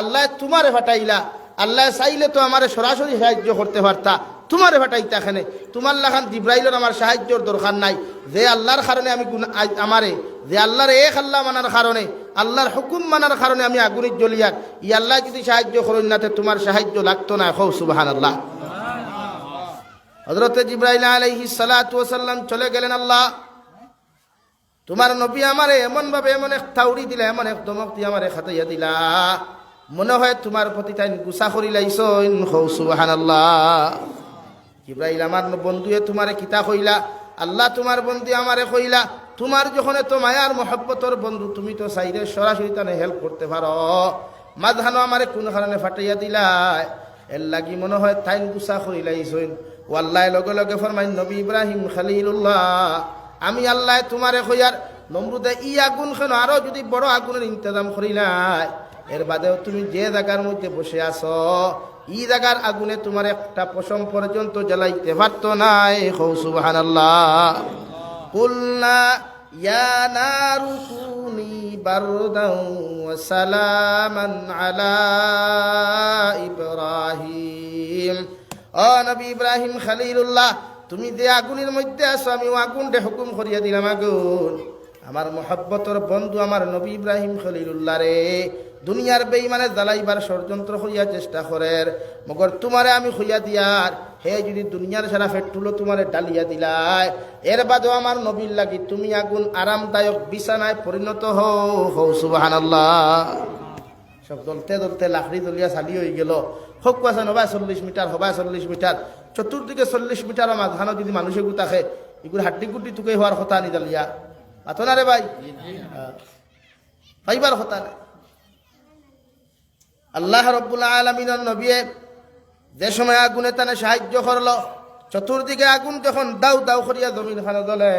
আল্লাহ তোমারে ফাটাইলা, আল্লাহ চাইলে তো আমারে সরাসরি সাহায্য করতে পারতা, তোমারে ফাটাইতা এখানে, তোমার লাখান জিবরাইলের আমার সাহায্যর দরকার নাই, যে আল্লাহর কারণে আমি আমারে, যে আল্লাহর এক আল্লাহ মানার কারণে, আল্লাহর হুকুম মানার কারণে আমি আগুনের জ্বলিয়াক, ই আল্লাহ যদি সাহায্য করেন না তোমার সাহায্য লাগতো না। হো সুবহানাল্লাহ। হযরতে জিবরাইল আলাইহিস সালাতু ওয়াস সালাম চলে গেলেন, আল্লাহ তোমার নবী আমারে এমন ভাবে এমন এক থাউড়ি দিলা, এমন এক দমক দিয়ে আমারে খাতাইয়া দিলা, মনে হয় তোমার প্রতি তাই গুসা করি লাইছইন। হো সুবহানাল্লাহ। জিবরাইল আমার বন্ধুয়ে তোমারে কিতা কইলা, আল্লাহ তোমার বন্ধু আমারে কইলা, তোমার যখন তো মায়ার মহব্বতর বন্ধু তুমি তো চাইলে সরাসরি তানে হেল্প করতে পারো, মাঝখানো আমারে কোন কারণে ফাটাইয়া দিলা, এর লাগি মনে হয় তাই গুসা করি লাইছইন। ও আল্লাহ লগে লগে ফরমাইন, নবী ইব্রাহিম খলিলুল্লাহ আমি আল্লাহ তোমারে কইয়ার নমরুদে ই আগুন কেন আরো যদি বড় আগুনের ইন্তজাম করিলাই, এর বাদেও তুমি যে জায়গার মধ্যে বসে আছো ই জায়গার আগুনে তোমার একটা পশম পর্যন্ত জ্বালাইতে পারতো নাই। হো সুবহানাল্লাহ। কুলনা ইয়া নারু কুনি বারদাও ওয়া সালামান আলা ইব্রাহিম, ও নবী ইব্রাহিম খলিলুল্লাহ তুমি যে আগুনের মধ্যে আছো আমি ও আগুনটা হুকুম করিয়া দিলাম, আগুন আমার মহব্বতর বন্ধু আমার নবী ইব্রাহিম খলিলুল্লাহ রে দুনিয়ার বেঈমানে জ্বালাইবার ষড়যন্ত্র হইয়া চেষ্টা করের, মগর তোমারে আমি হইয়া দিয়ার হে যদি দুনিয়ার সারা পেট্রোল তোমারে ডালিয়া দিলাই, এর বাদেও আমার নবীর লাগি তুমি আগুন আরামদায়ক বিছানায় পরিণত হও। হো সুবহানাল্লাহ। সব জ্বলতে জ্বলতে লাকড়ি জ্বলিয়া চালি হয়ে গেল, হোক আছে নবাই 40 মিটার, হবাই 40 মিটার, চতুর্দিকে 40 মিটার মাঝখানো যদি মানুষে গুতাখে এগুলো হাড্ডি গুড্ডি তুকে হওয়ার কথা নি জ্বালিয়া আতো না রে ভাই, পাইবার কথা না। আল্লাহ রব্বুল আলামিনের নবী যে সময় আগুনে তানে সাহায্য করলো, চতুর্দিকে আগুন যখন দাউ দাউ করিয়া জমিন খানে জ্বলে,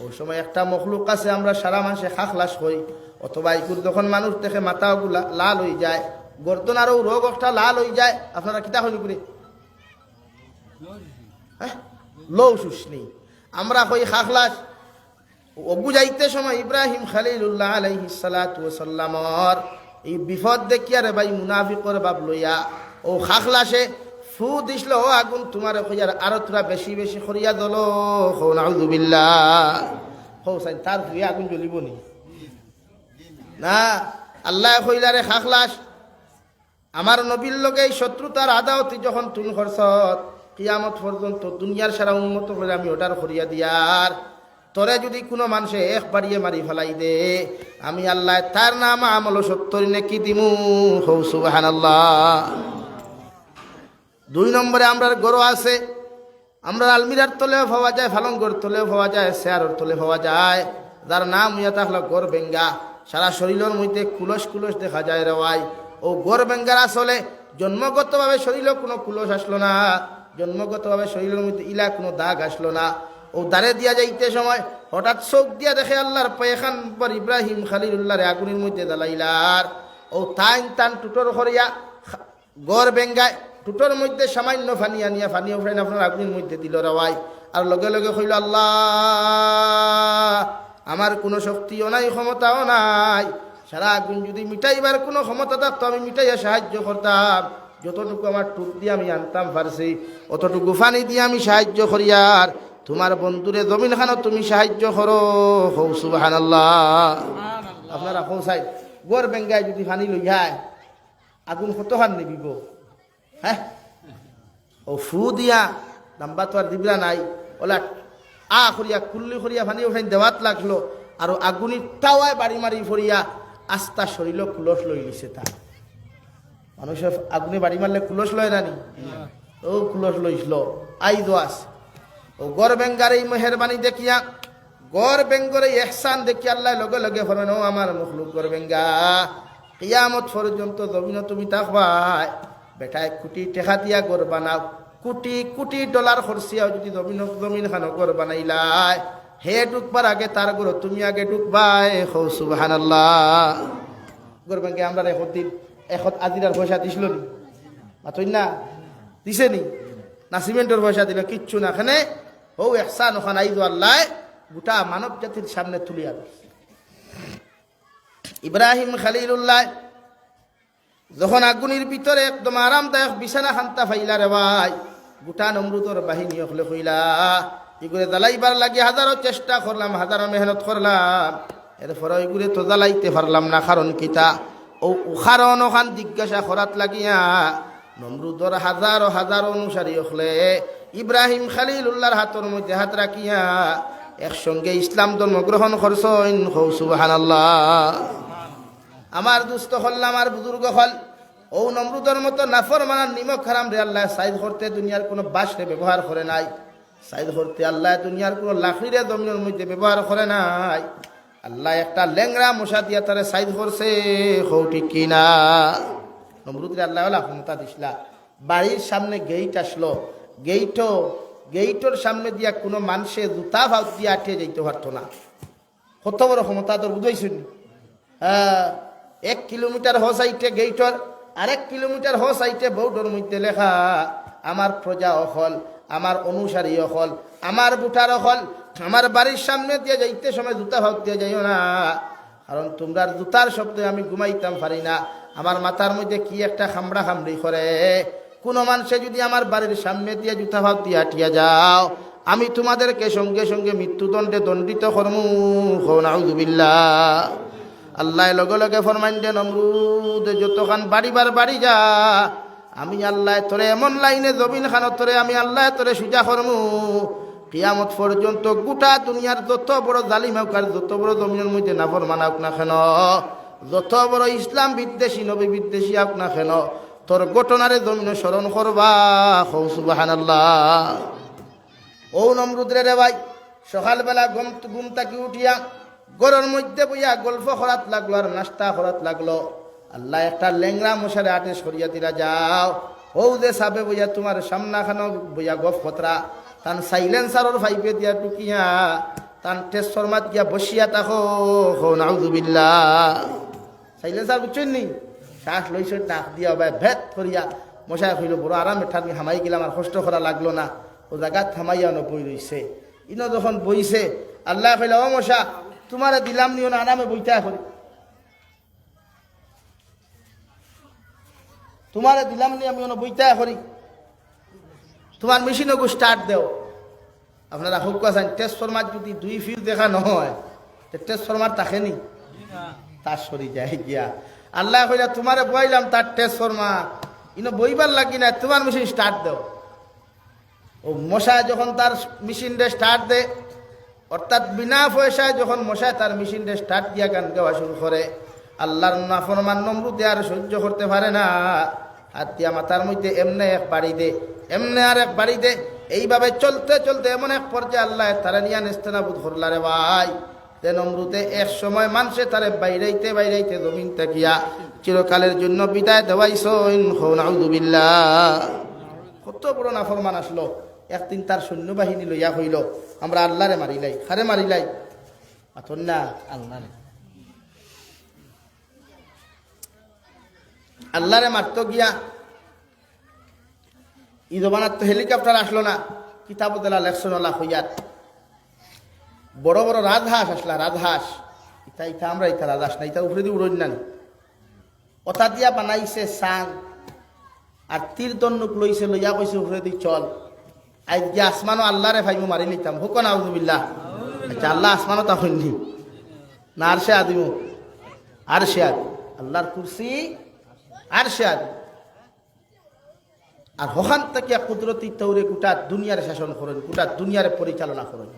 ওই সময় একটা মখলুক আছে আমরা সারা মাসে খাখলাস হই, অথবা ইকুর যখন মানুষ দেখে মাথা লাল হয়ে যায়, গর্দন আরও রোগ একটা লাল হয়ে যায়, আপনারা কিতা হইনি করে হ্যাঁ লৌ শুষনি আমরা কই খাখলাস। অবু যাইতে সময় ইব্রাহিম খলিলুল্লাহ আলাইহিস সালাতু ওয়াস সালামর এই বিপদ দেখিয়া রে ভাই মুনাফিকর বাপ লইয়া ও খাখলাসে ফু দিছিল, ও আগুন তোমার কইয়ার আরো তোরা বেশি বেশি করিয়া দল হো নাউযুবিল্লাহ হো সাই তার দুই আগুন জ্বলিব নি না। আল্লাহ কইলারে খাখলাস আমার নবীর লগে এই শত্রুতার আদাওতি যখন তুমি করছত কিয়ামত পর্যন্ত দুনিয়ার সারা উন্মত করে আমি ওটার করিয়া দিয়ার, তোরে যদি কোনো মানুষে এক বাড়িয়ে মারি ফেলাই দে আমি আল্লাহ তার নাম আমল 70 নেকি দিমু হৌ সুবহানাল্লাহ। 2 নম্বরে আমরার গরু আছে, আমরা আলমিরার তলেও পাওয়া যায়, ফালঙ্গর তলেও পাওয়া যায়, চেয়ারের তলে পাওয়া যায়, যার নাম ইয়া থাকলো গর বেঙ্গা। সারা শরীরের মধ্যে কুলস কুলস দেখা যায় রেওয়াই। ও গর বেঙ্গার আসলে জন্মগতভাবে শরীরে কোনো কুলস আসলো না, জন্মগতভাবে শরীরের মধ্যে ইলা কোনো দাগ আসলো না। ও দাঁড়ে দিয়া যাইতে সময় হঠাৎ চোখ দিয়া দেখে আল্লাহর পায়খান পর ইব্রাহিম খলিলুল্লাহর আগুনের মধ্যে দালাইলার। ও টান টুটোর করিয়া গড় বেঙ্গায়, টুটোর মধ্যে সামান্য ফানি আনিয়া ফানি উঠাইন আপনার আগুনের মধ্যে দিল রাওয়াই। আর লগে লগে কইল আল্লাহ আমার কোনো শক্তিও নাই, ক্ষমতাও নাই, সারা আগুন যদি মিটাইবার কোনো ক্ষমতা থাকতো আমি মিটাইয়া সাহায্য করতাম, যতটুকু আমার টুক দিয়ে আমি আনতাম পারছি অতটুকু ফানি দিয়ে আমি সাহায্য করিয়ার তোমার বন্ধুরে জমিন খানো তুমি সাহায্য করো হৌ সুবহানাল্লাহ। আপনারা পৌঁছাই গড় বেঙ্গায় যদি ফানি লইয়ায় আগুন কত হান নিবিব হ্যাঁ। ও ফু দিয়া নাম্বা তো আর দিবরা নাই, ওলা করিয়া কুল্লি করিয়া ফানি উঠাই দেওয়াত লাগলো, আর আগুনি টাওয়ায় বাড়ি মারি ফরিয়া আস্তা শরীর কুলস লই নিছে। তা মানুষের আগুনে বাড়ি মারলে কুলস লয় নানি, ও কুলস লইছিল আই দোয়াস। ও গড় বেঙ্গার এই মেহরবানি দেখিয়া, গড় বেঙ্গর এই এহসান দেখিয়া আল্লাহ লগে লগে ফরমেন, ও আমার মখলুক গড় বেঙ্গা কিয়ামত পর্যন্ত জমিন তুমি থাকবাই, বেটায় কোটি টেকা দিয়া গড় বানাও, কোটি কোটি ডলার খরচিয়াও যদি জমিন খানো গড় বানাইলাই, হে ঢুকবার আগে তার গড় তুমি আগে ঢুকবাই হৌ সুবহানাল্লাহ। গড় বেঙ্গে আমরা এখন আজিরার পয়সা দিছিল নি মাতই না দিছে নি না সিমেন্টের পয়সা দিল কিচ্ছু না, এখানে ও এহসান ওখানে আইদ আল্লাহ গোটা মানব জাতির সামনে তুলিয়া দিচ্ছে। ইব্রাহিম খলিলুল্লাহ যখন আগুনের ভিতরে একদম আরামদায়ক বিছানা খান্তা ফাইলা রে ভাই, গোটা নমরুদর বাহিনী হলে কইলা এগুলো জ্বালাইবার লাগে হাজারো চেষ্টা করলাম, হাজারো মেহনত করলাম, এরপরে ওইগুলো তো জ্বালাইতে পারলাম না। কারণ কিতা ও কারণ ওখান জিজ্ঞাসা করাত লাগিয়া নমরুদর হাজারো হাজারো অনুসারী হলে ইব্রাহিম খলিলুল্লাহর হাতের মধ্যে হাত রাখিয়া একসঙ্গে ইসলাম ধর্ম গ্রহণ করছেন হৌ সুবহানাল্লাহ। আমার দুস্থ হল আমার বুজুর্গ হল ও নমরুদর মতো নাফরমানার নিমক হারাম রে আল্লাহ সাইদ করতে দুনিয়ার কোনো বাসরে ব্যবহার করে নাই, সাইদ করতে আল্লাহ দুনিয়ার কোনো লাকড়িরে জমিনের মধ্যে ব্যবহার করে নাই। আল্লাহ একটা ল্যাংরা মশা দিয়া তারে সাইদ করছে হৌ ঠিক কিনা। নমরুদরে আল্লাহ ক্ষমতা দিসলা, বাড়ির সামনে গেইট আসলো, গেইটর সামনে দিয়া কোনো মানুষে জুতা ভাব দিয়ে আটিয়ে যাইতে পারতো না। কত বড় ক্ষমতা তোর বুঝাইছুন। 1 কিলোমিটার হ সাইটে গেইটর, 1 কিলোমিটার হ সাইটে বোর্ডের মধ্যে লেখা আমার প্রজা অকল, আমার অনুসারী অকল, আমার বুটার অকল, আমার বাড়ির সামনে দিয়ে যাইতে সময় জুতা ভাব দিয়ে যাইও না, কারণ তোমরার জুতার শব্দে আমি ঘুমাইতাম পারি না। আমার মাথার মধ্যে কি একটা খামড়া খামড়ি করে, কোনো মানুষে যদি আমার বাড়ির সামনে দিয়ে জুতা ভাব দিয়ে আটিয়া যাও আমি তোমাদেরকে সঙ্গে সঙ্গে মৃত্যুদণ্ডে দণ্ডিত করমু নাউযুবিল্লাহ। আল্লাহ লগে লগে ফরমাইন দে নমরুদ যতখান বাড়িবার বাড়ি যা, আমি আল্লাহ তোরে এমন লাইনে জমিন খানত তোরে আমি আল্লাহ তোরে সুজা করমু, কিয়ামত পর্যন্ত গোটা দুনিয়ার যত বড় জালিম হোক আর যত বড় জমিনের মধ্যে নাফরমান হোক না কেন, যত বড় ইসলাম বিদ্বেষী নবী বিদ্বেষী হোক না কেন, তোর ঘটনারে জমিনে স্মরণ করবা সুবহানাল্লাহ। ও নমরুদরে রে ভাই সকালবেলা ঘুম থাকি উঠিয়া গরুর মধ্যে বইয়া গল্প করাত লাগলো আর নাস্তা করাত লাগলো। আল্লাহ একটা ল্যাংরা মশারে আটে সরিয়া দিলা যাও, ও যে সাবে বইয়া তোমার সামনা খানো বইয়া গপ খতরা তান সাইলেন্সারর ফাইপে দিয়া টুকিয়া তান ট্রান্সফরমার গিয়া বসিয়া থাকো নাউযুবিল্লাহ সাইলেন্সার বুঝছেন নি শ্বাস লইছে নাক দিয়া ভাই ভেদ করিয়া মশাই কইল বড় আরামে ঠান্ডি হামাই গেলাম আর কষ্ট করা লাগলো না ও জায়গা থামাইয়া বই রইছে ইনো যখন বইছে আল্লাহ কইলা ও মশা তোমারে দিলাম নিও না আরামে বইতা করি তোমারে দিলাম নি আমি বইতা করি তোমার মেশিনও স্টার্ট দেও আপনারা হোক আছেন ট্রান্সফরমার যদি 2 ফিউজ দেখা নহয় ট্রান্সফরমার থাকেনি তার সরি যায় গিয়া আল্লাহ কইলা তোমারে বইলাম তার ট্রান্সফরমার ইনো বইবার লাগি না তোমার মেশিন স্টার্ট দাও ও মশা যখন তার মেশিনটা স্টার্ট দে অর্থাৎ বিনা পয়সায় যখন মশা তার মেশিনটা স্টার্ট দিয়া গান গাওয়া শুরু করে আল্লাহর নাফরমান নমরুদে আর সহ্য করতে পারে না হাত দিয়া মাথার মধ্যে এমনে এক বাড়ি দে এমনে আর এক বাড়ি দে এইভাবে চলতে চলতে এমন এক পর্যায়ে আল্লাহ তারা নিয়া নেস্তেনাবুদ করলা রে ভাই তে নমরুদে এক সময় মানুষে তারে বাইরাইতে বাইরাইতে জমিন তাকিয়া চিরকালের জন্য বিদায় দেওয়াইছেন নাউযুবিল্লাহ কত বড় নাফরমান আসলো একদিন তার সৈন্যবাহিনী লইয়া হইল আমরা আল্লাহরে মারিলাই খারে মারিলাই আতন না আল্লাহরে মারতো গিয়া ই জমানার তো হেলিকপ্টার আসলো না কিতাবুদ্দালা লেখসনলা হইয়াত বড় বড় রাজহাঁস আসলা রাজহাঁস ইটা ইটা আমরা ইটা রাজহাঁস না ইটা উপরে দিয়ে উড়ন না ওটা দিয়া বানাইছে সাং আর তীর দন্নুক লইছে লইয়া কইছে উপরে দিয়ে চল আজ গিয়ে আসমানও আল্লাহরে ভাইমু মারি লিতাম হুক নাউযুবিল্লাহ আচ্ছা আল্লাহ আসমানও তা হইনি না আর সে আদিমু আর সে আদি আল্লাহর কুরসি আর সে আদি আর হখান থেকে কুদরতি তৌরে গোটা দুনিয়ার শাসন করেন গোটা দুনিয়ার পরিচালনা করেন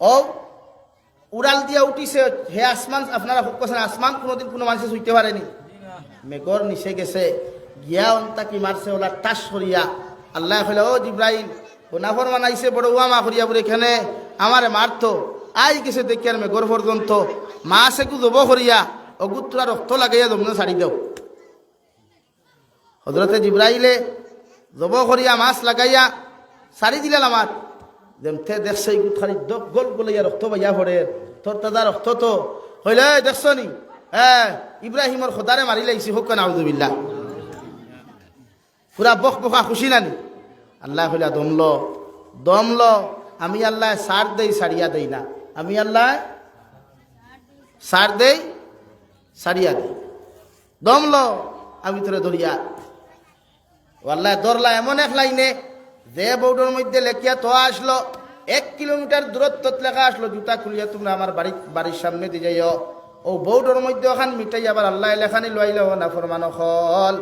ও উড়াল দিয়া উঠিছে হে আসমান আপনারা হুকছেন আসমান কোনোদিন কোনো মানুষে ছুঁইতে পারেনি মেঘর নিচে গেছে গিয়া অন্তাকি মারছে ওলা টাস করিয়া আল্লাহ কইলা ও জিব্রাইল ও নাফরমান আইছে বড় ওয়ামা করিয়া বলে এখানে আমারে মারতো আই গেছে দেখি আর মেঘর পর্যন্ত মা সেকু জব করিয়া ও গুত্রা রক্ত লাগাইয়া জমনে ছাড়ি দেও হযরতে জিব্রাইলে জব করিয়া মাছ লাগাইয়া ছাড়ি দিলেন আমার যেমতে দেখছে গুথারি দপ গোল গলাইয়া রক্ত বাইয়া পড়ে তোর দাদা রক্ত তো হইলে দেখছ নি হ্যাঁ ইব্রাহিমর খোদারে মারি লাইছি হোক নাউযুবিল্লাহ পুরা বক বকা খুশি নানি আল্লাহ কইলা দমল আমি আল্লাহ সার দেই সারিয়া দেই না আমি আল্লাহ সার দেই সারিয়া দেই দমল আমি তোরে ধরিয়া আল্লাহ ধরলা এমন এক লাইনে যে বৌডোর মধ্যে লেখিয়া তো আসলো 1 কিলোমিটার দূরত্ব লেখা আসলো জুতা খুলিয়া তোমরা আমার বাড়ির সামনে দিয়ে যাইও ও বৌডোর মধ্যে ওখান মিটাই আবার আল্লাহ লেখানি লইল না ফরমান অকল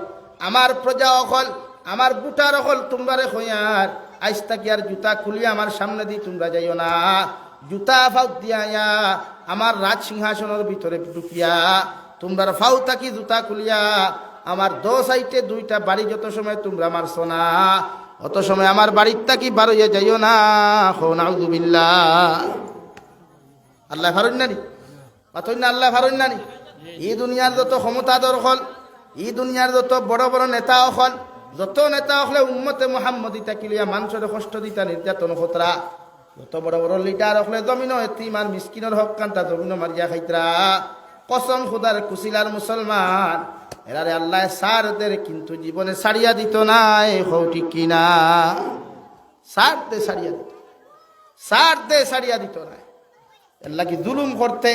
আমার প্রজা অকল আমার বুটার অকল তোমরারে হইয়ার আইস তাকি আর জুতা খুলিয়া আমার সামনে দিয়ে তোমরা যাইও না জুতা ফাউ দিয়া আমার রাজ সিংহাসনের ভিতরে ঢুকিয়া তোমরা ফাউ তাকি জুতা খুলিয়া আমার 2 সাইডে 2টা বাড়ি যত সময় তোমরা মারছো না অত সময় আমার বাড়ির তাকি বার হইয়া যাইও না নাউযুবিল্লাহ আল্লাহ ফারুন নানি পাতই না আল্লাহ ফারুন নানি এই দুনিয়ার যত ক্ষমতাধর হল এই দুনিয়ার যত বড় বড় নেতা হল যত নেতা হলে উম্মতে মুহাম্মদী তাকিলিয়া মানুষের কষ্ট দিতা নির্যাতন খতরা যত বড় বড় লিডার হলে জমিন এতিম আর মিসকিনের হক কান্তা জমিন মারিয়া খাইতরা কসম খুদার কুশিলার মুসলমান এরারে আল্লাহ সারদের কিন্তু জীবনে সারিয়া দিত না হও ঠিক কিনা সারদে সারিয়া দিত না আল্লাহ কি জুলুম করতে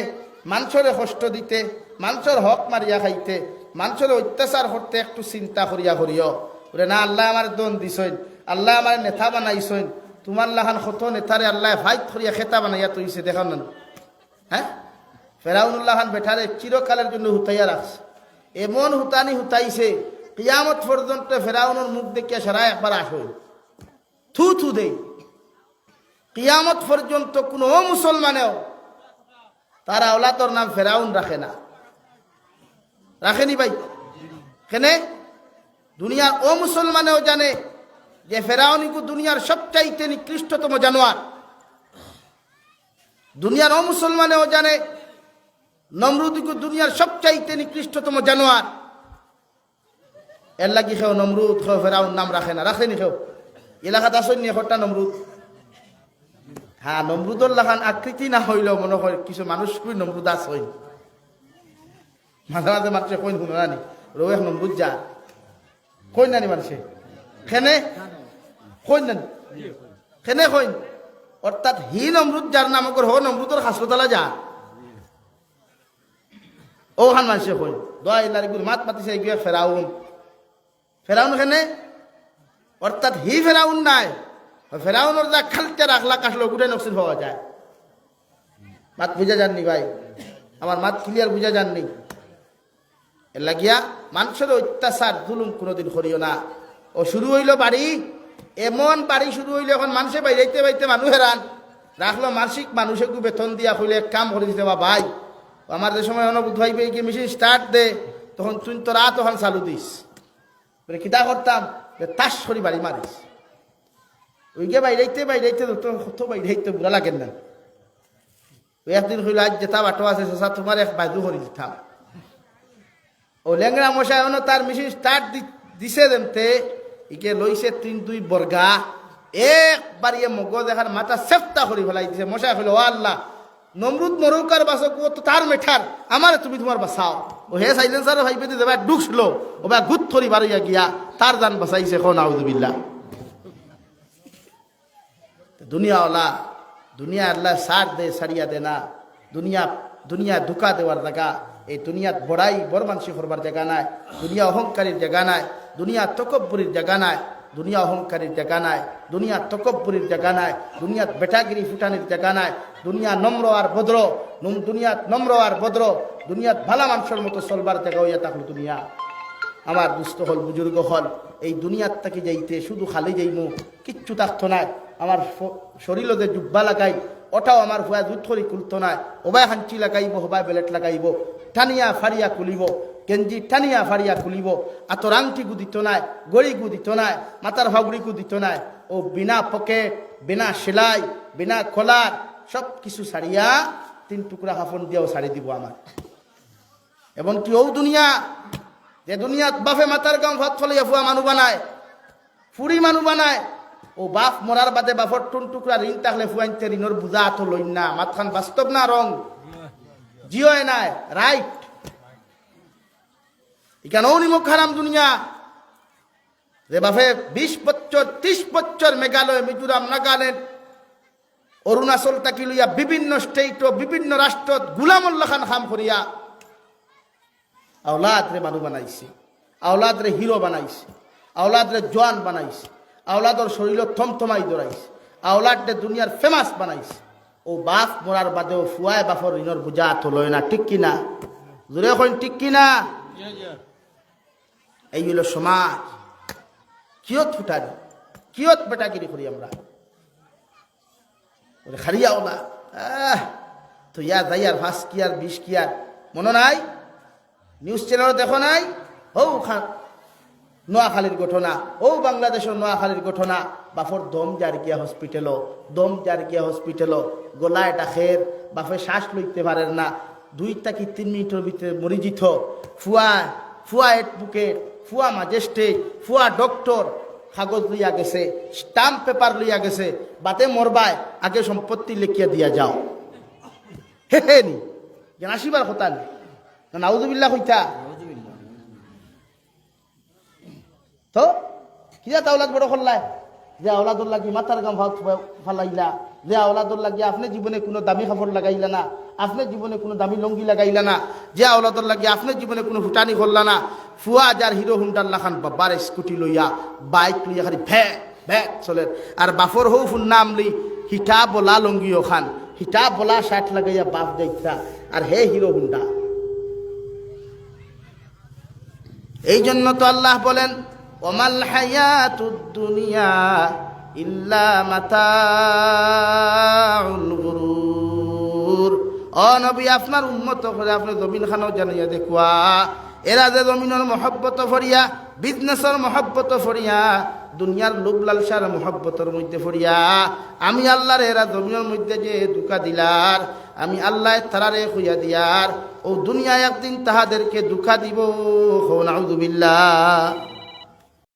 মানুষের কষ্ট দিতে মানুষের হক মারিয়া খাইতে মানুষের অত্যাচার করতে একটু চিন্তা করিয়া ওরে না আল্লাহ আমার দন দিছইন আল্লাহ আমার নেতা বানাইছইন তোমার লাহান কত নেতারে আল্লাহ ফাইট করিয়া খেতা বানাইয়া তৈছে দেখান না হ্যাঁ ফেরাউনুল্লাহ খান বেঠারে চিরকালের জন্য হুতাইয়া রাখছে এমন হুতানি হুতাইছে কিয়ামত পর্যন্ত ফেরাউনের মুখ দেখিয়া সারা একবার আসই থু দেই কিয়ামত পর্যন্ত কোনো মুসলমানেও তার আওলাদর নাম ফেরাউন রাখে না রাখেনি ভাই কেনে দুনিয়ার ও মুসলমানেও জানে যে ফেরাউনিকু দুনিয়ার সবচাইতে নিকৃষ্টতম জানোয়ার দুনিয়ার ও মুসলমানেও জানে নমরুদিকু দুনিয়ার সবচাইতে নিকৃষ্টতম জানোয়ার এর লাগি খেও নমরুদ খেও ফেরাউন নাম রাখে না রাখেনি খেও এলাকাতে আসেন নি হট্টা নমরুদ হ্যাঁ নমরুদর লাখান আকৃতি না হইলেও মনে হয় কিছু মানুষ খুবই নমরুদাস হই মাঝে মাঝে মানুষে কইন শুনো নানি রোহ নমরুদ যা কইন নানি মানুষে খেনে কইন নানি খেনে কইন অর্থাৎ হি নমরুদ যার নাম কর হো নমরুদর হাসপাতালে যা ও হান মানুষে কইন দোয়া ইল্লার গুল মাত মাতিছে গিয়ে ফেরাউন ফেরাউন খেনে অর্থাৎ হি ফেরাউন নাই ফেরাউনের যা খালচার আখলাক আসলো গুটে নকশিন হওয়া যায় মাত বুঝা যাননি ভাই আমার মাত ক্লিয়ার বুঝা যাননি এর লাগিয়া মানুষের অত্যাচার জুলুম কোনোদিন করিও না ও শুরু হইল বাড়ি এমন বাড়ি শুরু হইল এখন মানুষে বাইরেতে বাইতে মানুষ হেরান রাখলো মাসিক মানুষে বেতন দিয়া হইলে এক কাম করে দিতে বা ভাই আমার যে সময় অনুভূত ভাইবে কি মেশিন স্টার্ট দে তখন তুই তোরা তখন চালু দিস বলে কিতা করতাম তাস সরি বাড়ি মারিস ওইকে বাইরেতে কত বাইরেতে বুড়া লাগেন না ওই একদিন হইল আজ যেটা বাটো আছে সা তোমার এক বাজু করি দিতাম ও লেংরা মশাই এমন তার মেশিন স্টার্ট দিছে দেমতে ইকে লইছে 3-2 বর্গা একবার ইয়ে মগজ দেখার মাথা সেফটা করি ফেলাই দিছে মশাই হইল ও আল্লাহ নমরুদ মরুকার বাসক ও তো তার মেঠার আমার তুমি তোমার বাসাও ও হে সাইলেন্সার ভাইবে দেবা ঢুকছিল ও বা গুত থরি বাড়িয়া গিয়া তার জান বাঁচাইছে কোন আউযুবিল্লাহ দুনিয়াওয়ালা দুনিয়া আল্লাহ সার দে সারিয়া দে না দুনিয়া ধোকা দেওয়ার জায়গা এই দুনিয়াত বড়াই বড় মানসি করবার জায়গা নাই দুনিয়া অহংকারীর জায়গা নাই দুনিয়া তকব্বুরির জায়গা নাই দুনিয়া অহংকারীর জায়গা নাই দুনিয়া তকব্বুরির জায়গা নাই দুনিয়াত বেটাগিরি ফুটানির জায়গা নাই দুনিয়া নম্র আর ভদ্র দুনিয়াত নম্র আর ভদ্র দুনিয়াত ভালা মানুষের মতো চলবার জায়গা হইয়া থাকলো দুনিয়া আমার দুস্থ হল বুজুর্গ হল এই দুনিয়ার থেকে যাইতে শুধু খালি যাইমু কিচ্ছু থাকতো নাই আমার শরীর যে জুব্বা লাগাই ওটাও আমার ভুয়া জুথরি খুলতো নাই ওবাই হাঞ্চি লাগাইব হবাই বেলেট লাগাইব টানিয়া ফাড়িয়া খুলিব গেঞ্জি টানিয়া ফাড়িয়া খুলিব আতর আংটি গুদিত নাই গড়ি গুদিত নাই মাথার ভাগুড়ি গুদিত নাই ও বিনা পকেট বিনা সেলাই বিনা খোলার সব কিছু ছাড়িয়া 3 টুকরা কাফন দিয়েও ছাড়ি দিব আমার এবং কি ও দুনিয়া যে দুনিয়াত বাফে মাথার গাম ভাত ফলাইয়া ফুয়া মানু বানায় ফুড়ি মানু বানায় ও বাপ মরার বাদে বাফর টুন টুকরা ঋণ থাকলে ফুয়াইতে ঋণর বুঝা তো লইন না মাতখান বাস্তব না রং জিও নাই রাইট এখানেও নিমুখ হারাম দুনিয়া যে বাফে 20 বছর 30 বছর মেঘালয় মিজোরাম নাগাল্যান্ড অরুণাচল তাকি লইয়া বিভিন্ন স্টেট ও বিভিন্ন রাষ্ট্র গুলামুল্লাহ খান খাম করিয়া আওলাদ রে মানু বানাইছে আওলাদ রে হিরো বানাইছে আওলাদ রে জওয়ান বানাইছে আওলাদর শরীর থমথমাই দৌড়াইছে আওলাদ রে দুনিয়ার ফেমাস বানাইছে ও বাপ মরার বাদেও ফুয়ায় বাপর ঋণর বুঝা তো লয় না ঠিক কিনা জোরে কইন ঠিক কিনা এই হইল সমাজ কিয়ত ফুটানি কিয়ত বেটাগিরি করি আমরা ওরে খারিয়া ওলা তো ইয়া যাই আর 5 কি আর 20 কি আর মনে নাই নিউজ চ্যানেল দেখো নাই ও নোয়াখালীর ঘটনা ও বাংলাদেশের নোয়াখালীর ঘটনা বাফর দম যার গিয়া হসপিটাল গলা এটা খের বাফে শ্বাস লইতে পারেন না 2 থেকে 3 মিনিটের ভিতরে মরি জিত ফুয়া এডভোকেট ফুয়া ম্যাজিস্ট্রেট ফুয়া ডক্টর কাগজ লইয়া গেছে স্টাম্প পেপার লইয়া গেছে বাতে মরবায় আগে সম্পত্তি লিখিয়া দিয়া যাও হে নি যেন আসিবার কথা নেই নাউযুবিল্লাহ কইতা তো কিয়া তাওলাদ বড় করলাই যে আওলাদুর লাগি মাথার গাম ভাত ফালাইলা যে আওলাদুর লাগি আপনি জীবনে কোনো দামি কাপড় লাগাইলা না আপনি জীবনে কোনো দামি লঙ্গি লাগাইলা না যে আওলাদুর লাগি আপনি জীবনে কোনো ফুটানি করলা না ফুয়া যার হিরো হুন্ডার লাখান বাবার স্কুটি লইয়া বাইক লইয়া খালি ভ্যা চলে আর বাফর হৌ ফুন নাম লি হিটা বলা লঙ্গিও খান হিটা বলা শার্ট লাগাইয়া বাপ যাইতা আর হে হিরো হুন্ডা এই জন্য তো আল্লাহ বলেন ওমাল হায়াতুদ দুনিয়া ইল্লা মাতাউল গুরুর ও নবী আপনার উম্মত করে আপনি জমিন খানো জানিয়া দেখুয়া এরা যে জমিনের মহব্বত ফরিয়া বিজনেসের মহব্বত ফরিয়া দুনিয়ার লোভ লালসার মহব্বতের মধ্যে ফরিয়া আমি আল্লাহর এরা জমিনের মধ্যে যে দুকা দিলার আমি আল্লাহ তারারে খুইয়া দিয়ার ও দুনিয়া একদিন তাহাদেরকে দুঃখা দিব নাউযুবিল্লাহ।